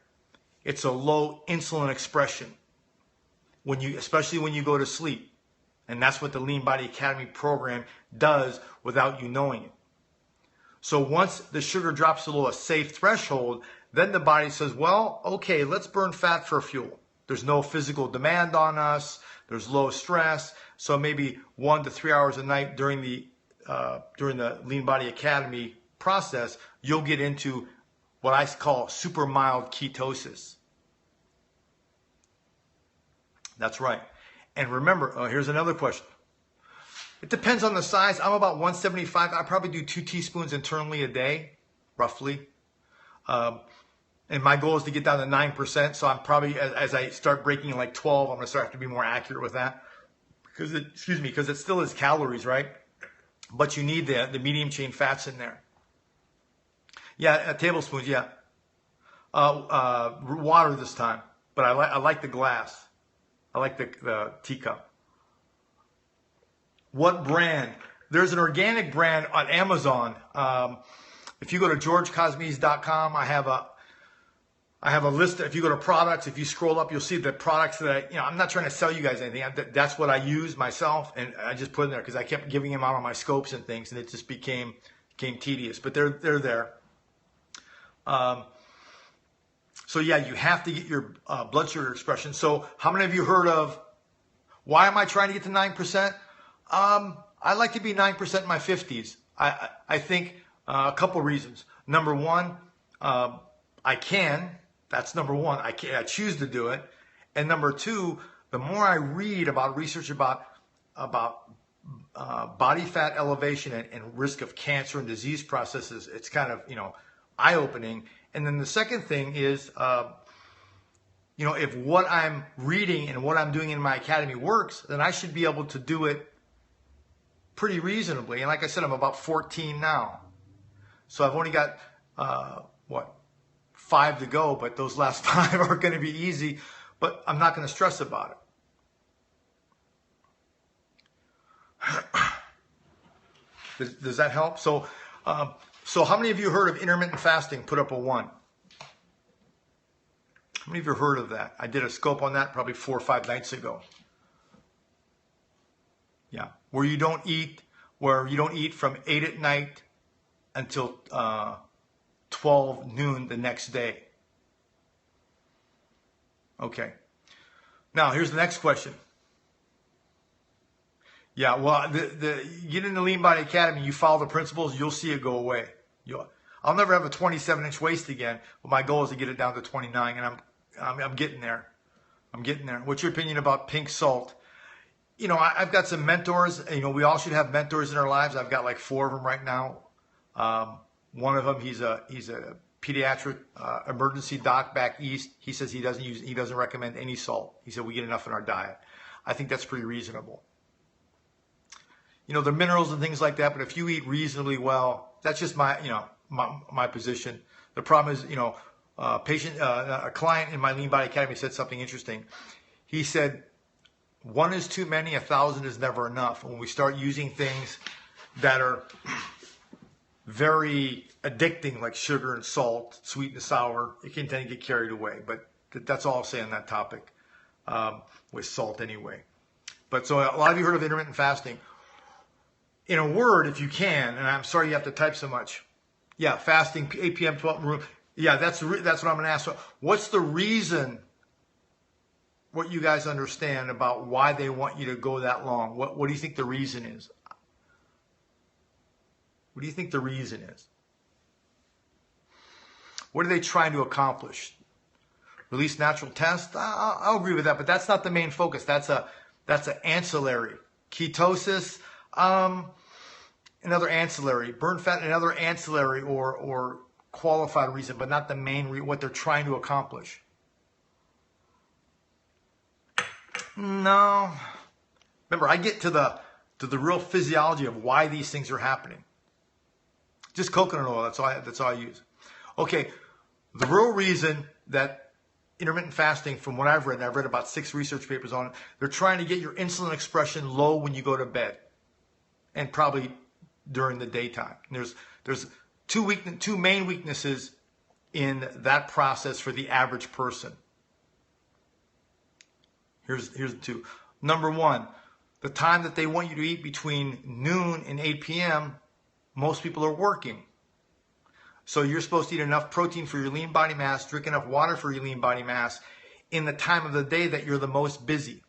It's a low insulin expression, especially when you go to sleep. And that's what the Lean Body Academy program does without you knowing it. So once the sugar drops below a safe threshold, then the body says, well, okay, let's burn fat for fuel. There's no physical demand on us. There's low stress. So maybe 1 to 3 hours a night during the Lean Body Academy process, you'll get into what I call super mild ketosis. That's right. And remember, here's another question. It depends on the size. I'm about 175. I probably do 2 teaspoons internally a day, roughly. And my goal is to get down to 9%. So I'm probably, as I start breaking like 12, I'm going to start to be more accurate with that. Because it still is calories, right? But you need the medium chain fats in there. Yeah, tablespoons, yeah. Water this time. But I like the glass. I like the teacup. What brand? There's an organic brand on Amazon. If you go to georgekosmides.com, I have a list. If you go to products, if you scroll up, you'll see the products that I'm not trying to sell you guys anything. That's what I use myself, and I just put in there because I kept giving them out on my scopes and things, and it just became tedious. But they're there. So yeah, you have to get your blood sugar expression. So how many of you heard of, why am I trying to get to 9%? I like to be 9% in my 50s. I think a couple reasons. Number one, I can. That's number one. I choose to do it. And number two, the more I read about research about body fat elevation and risk of cancer and disease processes, it's kind of, eye-opening. And then the second thing is, if what I'm reading and what I'm doing in my academy works, then I should be able to do it pretty reasonably. And like I said, I'm about 14 now. So I've only got, 5 to go, but those last 5 are going to be easy, but I'm not going to stress about it. Does that help? So how many of you heard of intermittent fasting? Put up a 1. How many of you heard of that? I did a scope on that probably 4 or 5 nights ago. Yeah, where you don't eat from 8 at night until 12 noon the next day. Okay. Now here's the next question. Yeah, well, get in the Lean Body Academy, you follow the principles, you'll see it go away. I'll never have a 27-inch waist again, but my goal is to get it down to 29, and I'm getting there. I'm getting there. What's your opinion about pink salt? I've got some mentors. We all should have mentors in our lives. I've got like 4 of them right now. One of them, he's a pediatric emergency doc back east. He says he doesn't recommend any salt. He said we get enough in our diet. I think that's pretty reasonable. The minerals and things like that, but if you eat reasonably well, that's just my position. The problem is, a client in my Lean Body Academy said something interesting. He said, 1 is too many, 1,000 is never enough. When we start using things that are very addicting, like sugar and salt, sweet and sour, it can tend to get carried away. But that's all I'll say on that topic, with salt anyway. But so a lot of you heard of intermittent fasting. In a word, if you can, and I'm sorry you have to type so much. Yeah, fasting, 8 p.m., 12. Yeah, that's what I'm going to ask. So what's the reason? What you guys understand about why they want you to go that long? What do you think the reason is? What do you think the reason is? What are they trying to accomplish? Release natural test? I'll agree with that, but that's not the main focus. That's an ancillary. Ketosis, another ancillary. Burn fat, another ancillary or qualified reason, but not the main what they're trying to accomplish. No. Remember, I get to the real physiology of why these things are happening. Just coconut oil, that's all I use. Okay, the real reason that intermittent fasting, from what I've read, and I've read about 6 research papers on it, they're trying to get your insulin expression low when you go to bed, and probably during the daytime. And there's two main weaknesses in that process for the average person. Here's the 2. Number 1, the time that they want you to eat between noon and 8 p.m., most people are working. So you're supposed to eat enough protein for your lean body mass, drink enough water for your lean body mass in the time of the day that you're the most busy.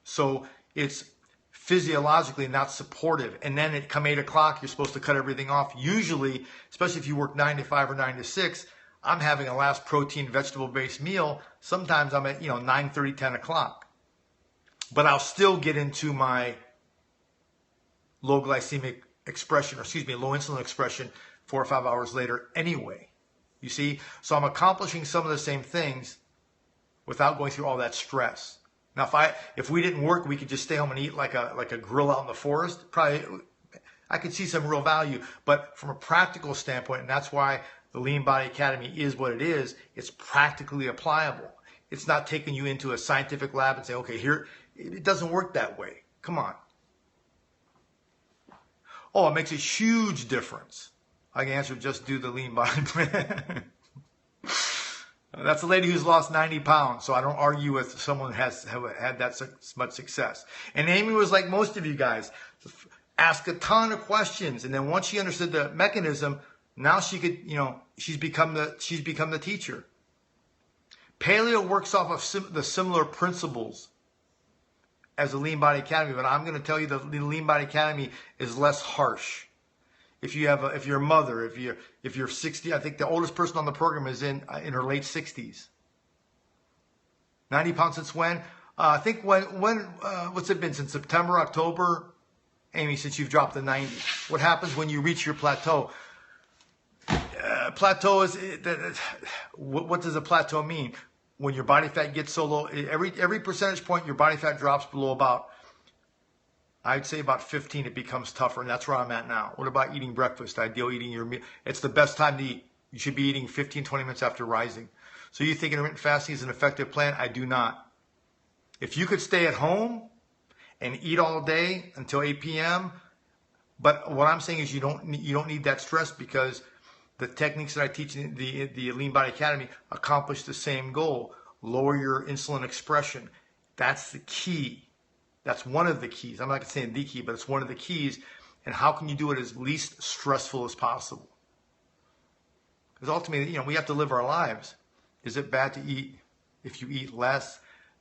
So it's physiologically not supportive. And then at come 8 o'clock, you're supposed to cut everything off. Usually, especially if you work 9 to 5 or 9 to 6, I'm having a last protein vegetable-based meal. Sometimes I'm at 9:30, 10 o'clock. But I'll still get into my low glycemic expression, low insulin expression 4 or 5 hours later anyway. You see? So I'm accomplishing some of the same things without going through all that stress. Now, if we didn't work, we could just stay home and eat like a grill out in the forest. Probably, I could see some real value. But from a practical standpoint, and that's why the Lean Body Academy is what it is, it's practically applicable. It's not taking you into a scientific lab and saying, okay, here, it doesn't work that way. Come on. Oh, it makes a huge difference. I can answer, just do the Lean Body Plan. That's a lady who's lost 90 pounds, so I don't argue with someone who has had that much success. And Amy was like most of you guys, ask a ton of questions, and then once she understood the mechanism, now she could, she's become the teacher. Paleo works off of the similar principles as the Lean Body Academy, but I'm going to tell you the Lean Body Academy is less harsh. If you're a mother, if you're 60, I think the oldest person on the program is in her late 60s. 90 pounds since when? I think what's it been, since September, October? Amy, since you've dropped to 90. What happens when you reach your plateau? Plateau is, what does a plateau mean? When your body fat gets so low, every percentage point your body fat drops below about, I'd say about 15, it becomes tougher, and that's where I'm at now. What about eating breakfast? Ideal eating your meal. It's the best time to eat. You should be eating 15, 20 minutes after rising. So you think intermittent fasting is an effective plan? I do not. If you could stay at home and eat all day until 8 p.m., but what I'm saying is you don't need that stress, because the techniques that I teach in the Lean Body Academy accomplish the same goal. Lower your insulin expression. That's the key. That's one of the keys. I'm not saying the key, but it's one of the keys. And how can you do it as least stressful as possible? Because ultimately, we have to live our lives. Is it bad to eat if you eat less?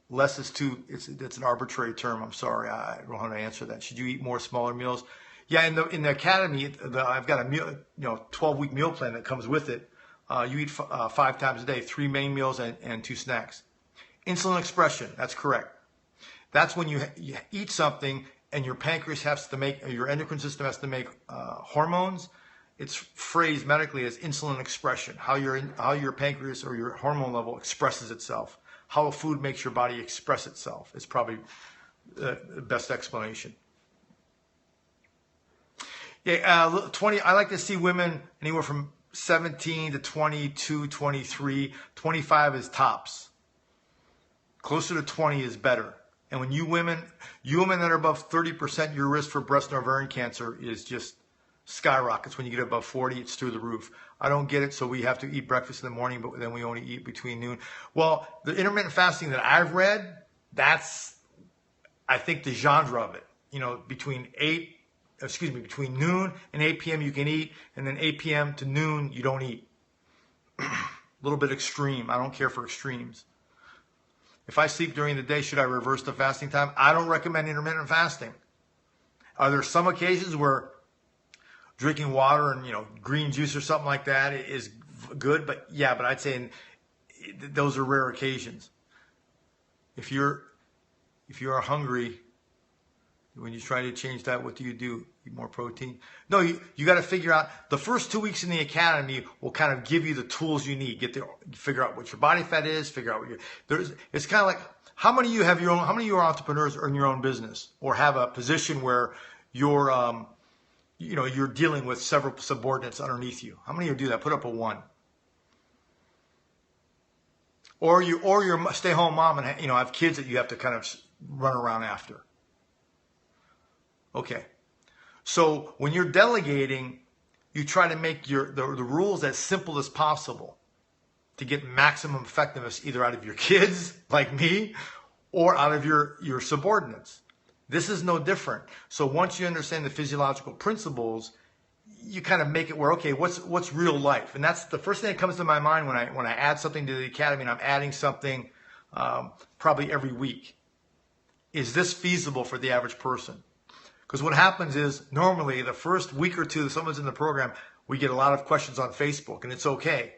Less is too, it's an arbitrary term. I'm sorry. I don't know how to answer that. Should you eat more smaller meals? Yeah, in the academy, I've got a meal, 12-week meal plan that comes with it. You eat 5 times a day, 3 main meals and 2 snacks. Insulin expression, that's correct. That's when you eat something and your pancreas has to make, your endocrine system has to make hormones. It's phrased medically as insulin expression, how your pancreas or your hormone level expresses itself. How a food makes your body express itself is probably the best explanation. Yeah, 20. I like to see women anywhere from 17 to 22, 23. 25 is tops. Closer to 20 is better. And when you women that are above 30%, your risk for breast and ovarian cancer is just skyrockets. When you get above 40, it's through the roof. I don't get it, so we have to eat breakfast in the morning, but then we only eat between noon. Well, the intermittent fasting that I've read, that's, I think, the genre of it. Between noon and 8 p.m. you can eat, and then 8 p.m. to noon you don't eat. A little bit extreme. I don't care for extremes. If I sleep during the day, should I reverse the fasting time? I don't recommend intermittent fasting. Are there some occasions where drinking water and green juice or something like that is good? But I'd say those are rare occasions. If you're hungry, when you try to change that, what do? Eat more protein? No, you got to figure out, the first 2 weeks in the academy will kind of give you the tools you need. Figure out what your body fat is, figure out it's kind of like, how many of you are entrepreneurs or in your own business, or have a position where you're dealing with several subordinates underneath you? How many of you do that? Put up a 1. Or you're a stay-home mom and have kids that you have to kind of run around after. Okay. So when you're delegating, you try to make the rules as simple as possible to get maximum effectiveness, either out of your kids, like me, or out of your subordinates. This is no different. So once you understand the physiological principles, you kind of make it where, okay, what's real life? And that's the first thing that comes to my mind when I add something to the academy, and I'm adding something probably every week. Is this feasible for the average person? Because what happens is, normally the first week or two that someone's in the program, we get a lot of questions on Facebook, and it's okay.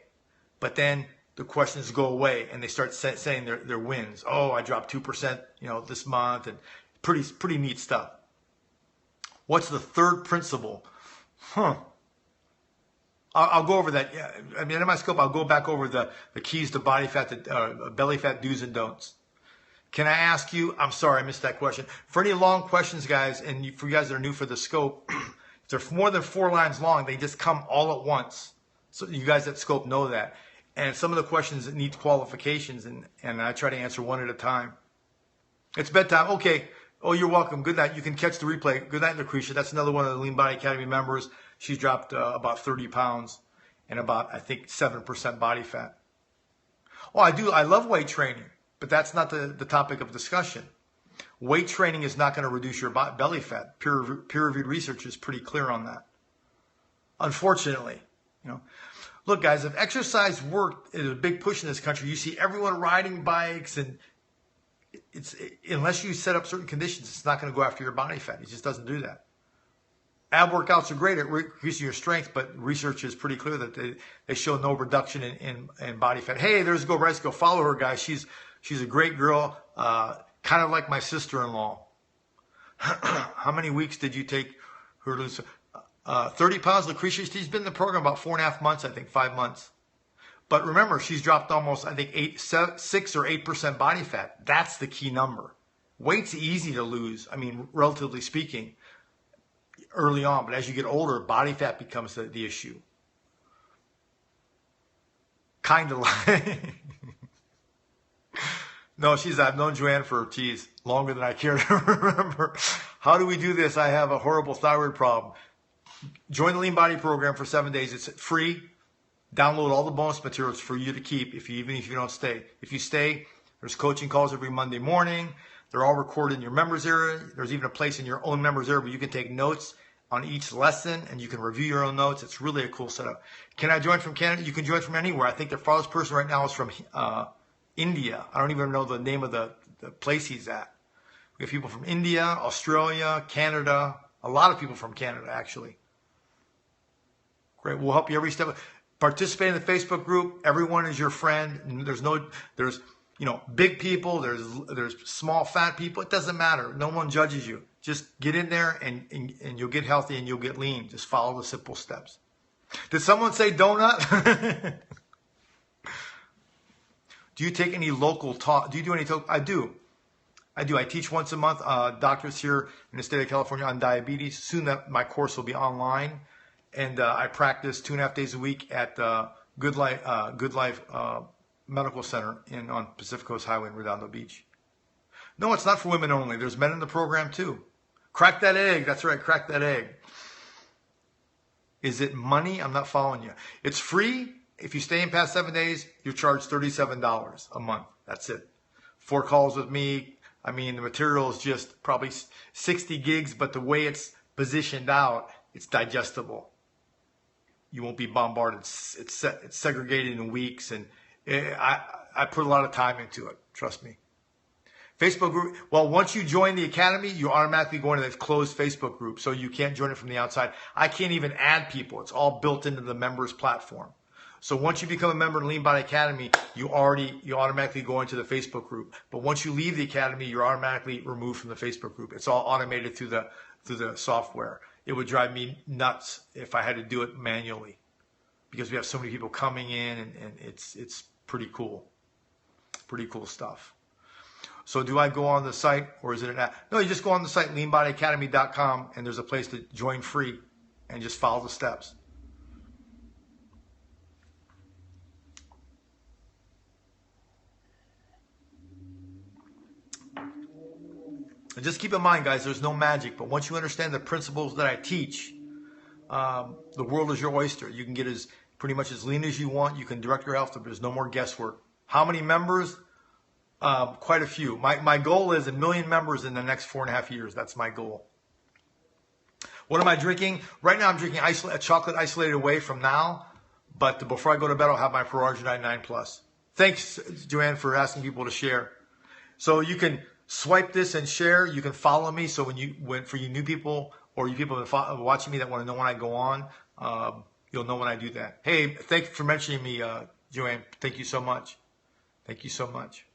But then the questions go away, and they start saying their wins. Oh, I dropped 2%, this month, and pretty neat stuff. What's the third principle? I'll go over that. Yeah, in my scope, I'll go back over the keys to body fat, belly fat do's and don'ts. Can I ask you, I'm sorry, I missed that question. For any long questions, guys, and for you guys that are new for the scope, if they're more than 4 lines long, they just come all at once. So you guys at scope know that. And some of the questions that need qualifications, and I try to answer one at a time. It's bedtime. Okay. Oh, you're welcome. Good night. You can catch the replay. Good night, Lucretia. That's another one of the Lean Body Academy members. She's dropped about 30 pounds and about, I think, 7% body fat. Oh, I love weight training. But that's not the topic of discussion. Weight training is not going to reduce your belly fat. Peer-reviewed research is pretty clear on that. Unfortunately, Look, guys, if exercise worked, is a big push in this country. You see everyone riding bikes, and unless you set up certain conditions, it's not going to go after your body fat. It just doesn't do that. Ab workouts are great at increasing your strength, but research is pretty clear that they show no reduction in body fat. Hey, there's Go Rice Go. Follow her, guys. She's She's a great girl, kind of like my sister-in-law. How many weeks did you take her to lose? 30 pounds. Lucretia, she's been in the program about 4.5 months, I think, 5 months. But remember, she's dropped almost, I think, 6 or 8% body fat. That's the key number. Weight's easy to lose, I mean, relatively speaking, early on. But as you get older, body fat becomes the issue. Kind of like... No, I've known Joanne for, longer than I care to remember. How do we do this? I have a horrible thyroid problem. Join the Lean Body program for 7 days. It's free. Download all the bonus materials for you to keep, even if you don't stay. If you stay, there's coaching calls every Monday morning. They're all recorded in your members area. There's even a place in your own members area where you can take notes on each lesson, and you can review your own notes. It's really a cool setup. Can I join from Canada? You can join from anywhere. I think the farthest person right now is from India. I don't even know the name of the place he's at. We have people from India, Australia, Canada, a lot of people from Canada, actually. Great. We'll help you every step. Participate in the Facebook group. Everyone is your friend. There's big people. There's small, fat people. It doesn't matter. No one judges you. Just get in there and you'll get healthy and you'll get lean. Just follow the simple steps. Did someone say donut? Do you take any local talk? Do you do any talk? I do. I teach once a month. Doctors here in the state of California on diabetes. Soon that my course will be online. And I practice 2.5 days a week at Good Life Medical Center on Pacific Coast Highway in Redondo Beach. No, it's not for women only. There's men in the program too. Crack that egg. That's right. Crack that egg. Is it money? I'm not following you. It's free. If you stay in past 7 days, you're charged $37 a month. That's it. 4 calls with me. I mean, the material is just probably 60 gigs, but the way it's positioned out, it's digestible. You won't be bombarded. It's segregated in weeks, and I put a lot of time into it. Trust me. Facebook group. Well, once you join the academy, you automatically go into the closed Facebook group, so you can't join it from the outside. I can't even add people. It's all built into the members platform. So once you become a member in Lean Body Academy, you automatically go into the Facebook group. But once you leave the academy, you're automatically removed from the Facebook group. It's all automated through the software. It would drive me nuts if I had to do it manually, because we have so many people coming in, and it's pretty cool. Pretty cool stuff. So do I go on the site, or is it an app? No, you just go on the site, leanbodyacademy.com, and there's a place to join free and just follow the steps. And just keep in mind, guys, there's no magic. But once you understand the principles that I teach, the world is your oyster. You can get pretty much as lean as you want. You can direct your health. There's no more guesswork. How many members? Quite a few. My goal is 1 million members in the next 4.5 years. That's my goal. What am I drinking? Right now I'm drinking chocolate isolated whey from now. But before I go to bed, I'll have my Pro-Arginine 9+. Thanks, Joanne, for asking people to share. So you can swipe this and share. You can follow me. So for you new people, or you people watching me that want to know when I go on, you'll know when I do that. Hey, thank you for mentioning me, Joanne. Thank you so much. Thank you so much.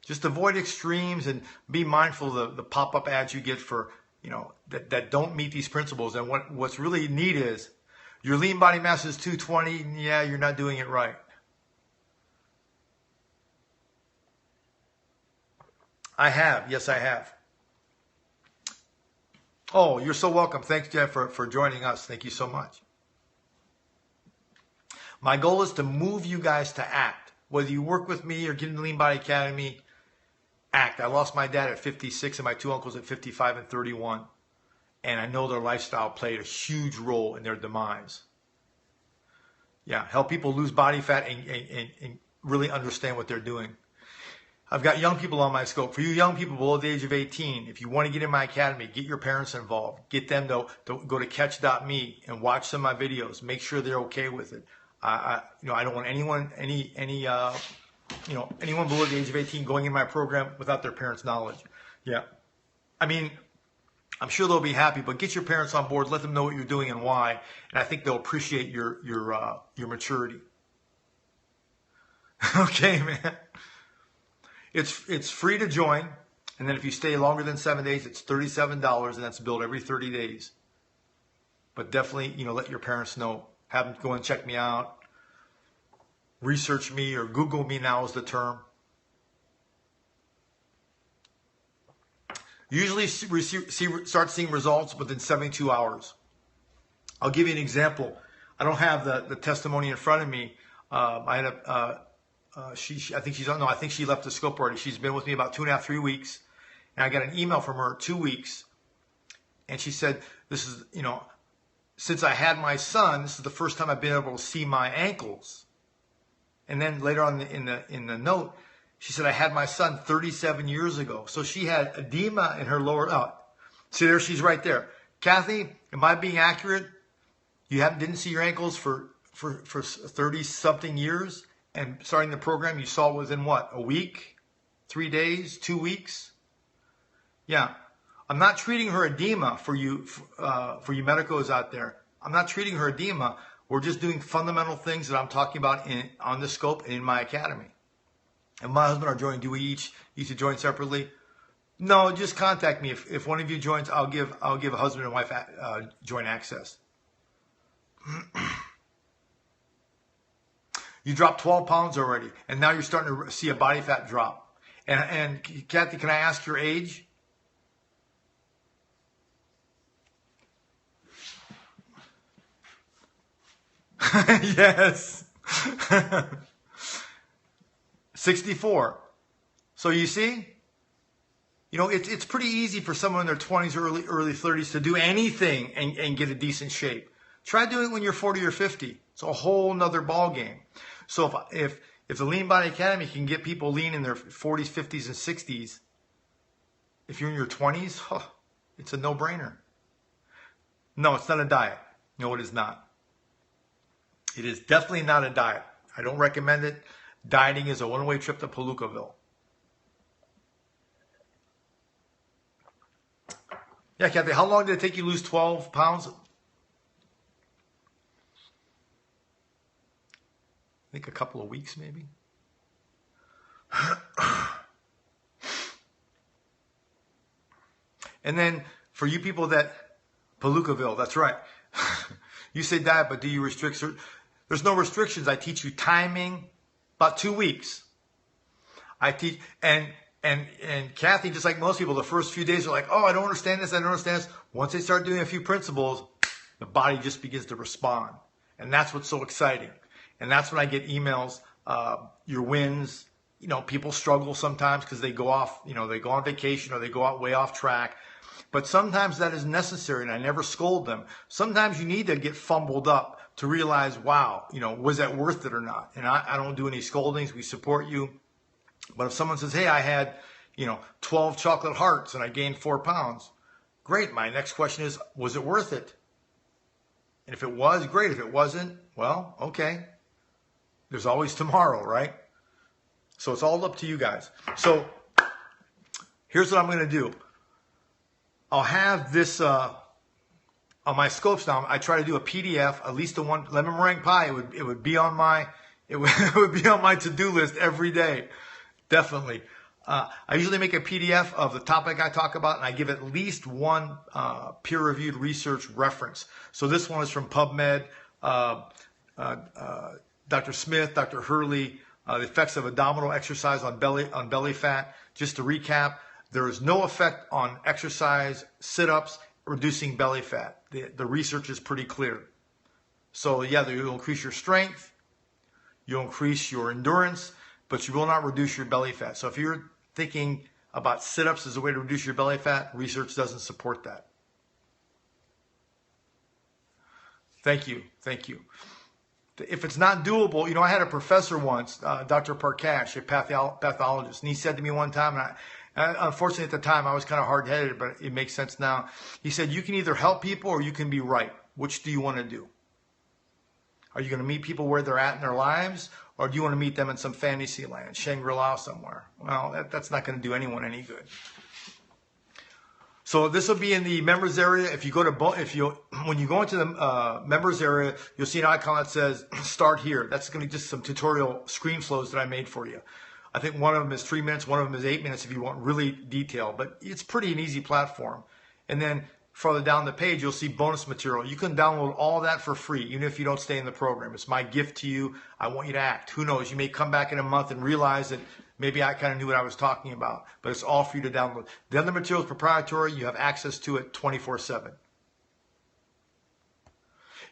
Just avoid extremes and be mindful of the pop-up ads you get for, that don't meet these principles. And what's really neat is your lean body mass is 220. Yeah, you're not doing it right. I have. Yes, I have. Oh, you're so welcome. Thanks, Jeff, for joining us. Thank you so much. My goal is to move you guys to act. Whether you work with me or get in the Lean Body Academy, act. I lost my dad at 56 and my 2 uncles at 55 and 31. And I know their lifestyle played a huge role in their demise. Yeah, help people lose body fat and really understand what they're doing. I've got young people on my scope. For you young people below the age of 18, if you want to get in my academy, get your parents involved. Get them to go to catch.me and watch some of my videos. Make sure they're okay with it. I don't want anyone below the age of 18 going in my program without their parents' knowledge. Yeah. I mean, I'm sure they'll be happy, but get your parents on board. Let them know what you're doing and why. And I think they'll appreciate your maturity. Okay, man. It's free to join, and then if you stay longer than 7 days, it's $37, and that's billed every 30 days. But definitely, let your parents know. Have them go and check me out. Research me, or Google me now is the term. Usually start seeing results within 72 hours. I'll give you an example. I don't have the testimony in front of me. I had I think she left the scope already. She's been with me about 2.5, 3 weeks. And I got an email from her 2 weeks. And she said, this is, since I had my son, this is the first time I've been able to see my ankles. And then later on in the note, she said, I had my son 37 years ago. So she had edema in her lower, see there, she's right there. Kathy, am I being accurate? You didn't see your ankles for 30 something years, and starting the program, you saw it within what? A week? 3 days? 2 weeks? Yeah. I'm not treating her edema for you medicos out there. I'm not treating her edema. We're just doing fundamental things that I'm talking about on the scope and in my academy. And my husband are joining. Do we each to join separately? No, just contact me. If one of you joins, I'll give a husband and wife joint access. You dropped 12 pounds already, and now you're starting to see a body fat drop. And Kathy, can I ask your age? Yes. 64. So you see, it's pretty easy for someone in their 20s or early 30s to do anything and get a decent shape. Try doing it when you're 40 or 50. It's a whole nother ball game. So if the Lean Body Academy can get people lean in their 40s, 50s, and 60s, if you're in your 20s, it's a no-brainer. No, it's not a diet. No, it is not. It is definitely not a diet. I don't recommend it. Dieting is a one-way trip to Palookaville. Yeah, Kathy, how long did it take you to lose 12 pounds? I think a couple of weeks, maybe. And then for you people that, Palookaville, that's right. You say diet, but do you restrict? There's no restrictions. I teach you timing, about 2 weeks. I teach, and Kathy, just like most people, the first few days are like, oh, I don't understand this, I don't understand this. Once they start doing a few principles, the body just begins to respond. And that's what's so exciting. And that's when I get emails, your wins. People struggle sometimes because they go off, they go on vacation or they go out way off track. But sometimes that is necessary, and I never scold them. Sometimes you need to get fumbled up to realize, wow, was that worth it or not? And I don't do any scoldings. We support you. But if someone says, hey, I had, 12 chocolate hearts and I gained 4 pounds, great. My next question is, was it worth it? And if it was, great. If it wasn't, well, okay. There's always tomorrow, right? So it's all up to you guys. So here's what I'm going to do. I'll have this on my scopes now. I try to do a PDF, at least the one lemon meringue pie. It would be on my to-do list every day, definitely. I usually make a PDF of the topic I talk about, and I give at least one peer-reviewed research reference. So this one is from PubMed, Dr. Smith, Dr. Hurley, the effects of abdominal exercise on belly fat. Just to recap, there is no effect on exercise, sit-ups, reducing belly fat. The research is pretty clear. So yeah, you'll increase your strength, you'll increase your endurance, but you will not reduce your belly fat. So if you're thinking about sit-ups as a way to reduce your belly fat, research doesn't support that. Thank you. Thank you. If it's not doable, I had a professor once, Dr. Parkash, a pathologist, and he said to me one time, and unfortunately at the time I was kind of hard-headed, but it makes sense now. He said, you can either help people or you can be right. Which do you want to do? Are you going to meet people where they're at in their lives, or do you want to meet them in some fantasy land, Shangri-La somewhere? Well, that's not going to do anyone any good. So this will be in the members area. If you go to when you go into the members area, you'll see an icon that says "Start Here." That's going to be just some tutorial screen flows that I made for you. I think one of them is 3 minutes, one of them is 8 minutes if you want really detail. But it's pretty an easy platform. And then further down the page, you'll see bonus material. You can download all that for free, even if you don't stay in the program. It's my gift to you. I want you to act. Who knows? You may come back in a month and realize that maybe I kind of knew what I was talking about, but it's all for you to download. The other material is proprietary. You have access to it 24/7.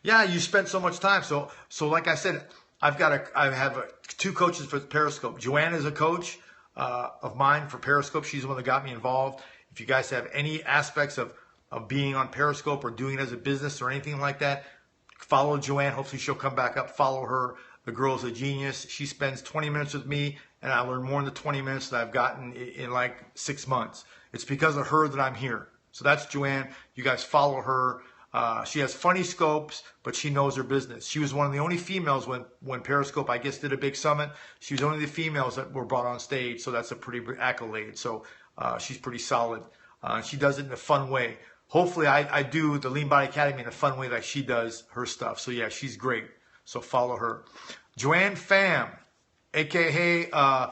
Yeah, you spent so much time. So like I said, I have 2 coaches for Periscope. Joanne is a coach of mine for Periscope. She's the one that got me involved. If you guys have any aspects of being on Periscope or doing it as a business or anything like that, follow Joanne. Hopefully she'll come back up. Follow her. The girl's a genius. She spends 20 minutes with me, and I learn more in the 20 minutes that I've gotten in like 6 months. It's because of her that I'm here. So that's Joanne. You guys follow her. She has funny scopes, but she knows her business. She was one of the only females when Periscope, I guess, did a big summit. She was one of the females that were brought on stage, so that's a pretty big accolade. So she's pretty solid. She does it in a fun way. Hopefully, I do the Lean Body Academy in a fun way like she does her stuff. So yeah, she's great. So follow her. Joanne Pham, a.k.a.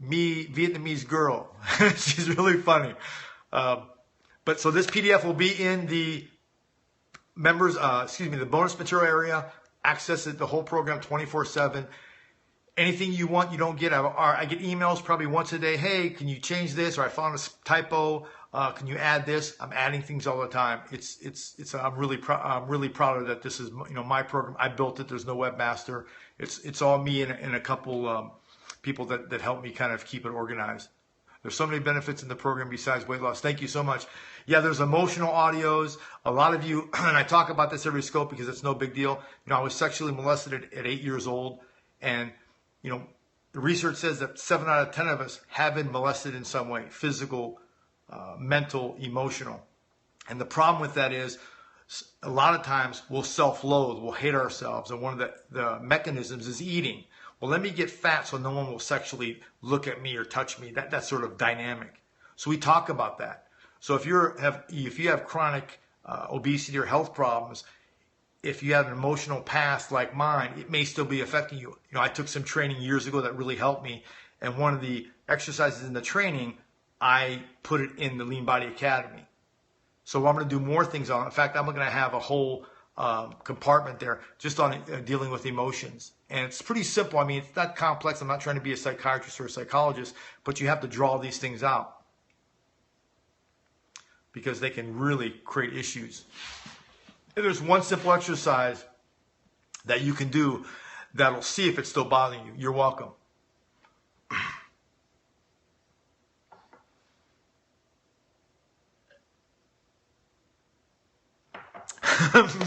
me Vietnamese girl. She's really funny. But so this PDF will be in the members, the bonus material area. Access it, the whole program 24/7. Anything you want, you don't get. I get emails probably once a day. Hey, can you change this? Or I found a typo. Can you add this? I'm adding things all the time. I'm really proud of that. This is my program. I built it. There's no webmaster. It's all me and a couple people that help me kind of keep it organized. There's so many benefits in the program besides weight loss. Thank you so much. Yeah, there's emotional audios. A lot of you, and I talk about this every scope because it's no big deal. I was sexually molested at 8 years old, and the research says that 7 out of 10 of us have been molested in some way, physical, mental, emotional. And the problem with that is a lot of times we'll self-loathe, we'll hate ourselves, and one of the mechanisms is eating. Well, let me get fat so no one will sexually look at me or touch me. That's sort of dynamic. So we talk about that. So if you have chronic obesity or health problems, if you have an emotional past like mine, it may still be affecting you. I took some training years ago that really helped me, and one of the exercises in the training, I put it in the Lean Body Academy. So I'm going to do more things on it. In fact, I'm going to have a whole compartment there just on dealing with emotions. And it's pretty simple. I mean, it's not complex. I'm not trying to be a psychiatrist or a psychologist, but you have to draw these things out because they can really create issues. And there's one simple exercise that you can do that'll see if it's still bothering you. You're welcome.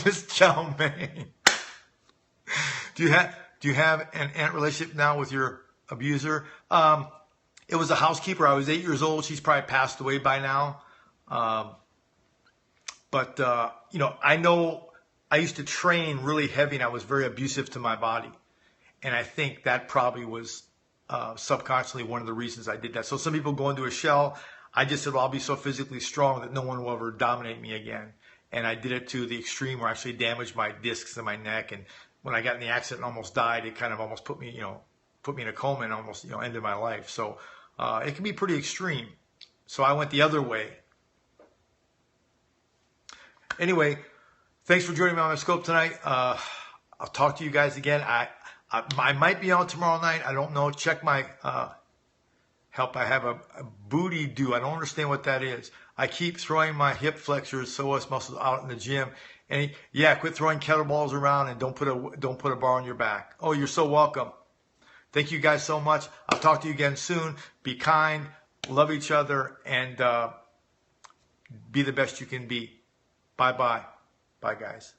Miss Chow Mein. Do you have an aunt relationship now with your abuser? It was a housekeeper. I was 8 years old. She's probably passed away by now. But I know I used to train really heavy and I was very abusive to my body. And I think that probably was subconsciously one of the reasons I did that. So some people go into a shell. I just said, well, I'll be so physically strong that no one will ever dominate me again. And I did it to the extreme where I actually damaged my discs in my neck. And when I got in the accident and almost died, it kind of almost put me in a coma and almost, ended my life. So it can be pretty extreme. So I went the other way. Anyway, thanks for joining me on my scope tonight. I'll talk to you guys again. I might be on tomorrow night. I don't know. Check my help. I have a booty do. I don't understand what that is. I keep throwing my hip flexors, psoas muscles out in the gym. And quit throwing kettlebells around and don't put a bar on your back. Oh, you're so welcome. Thank you guys so much. I'll talk to you again soon. Be kind, love each other, and be the best you can be. Bye-bye. Bye, guys.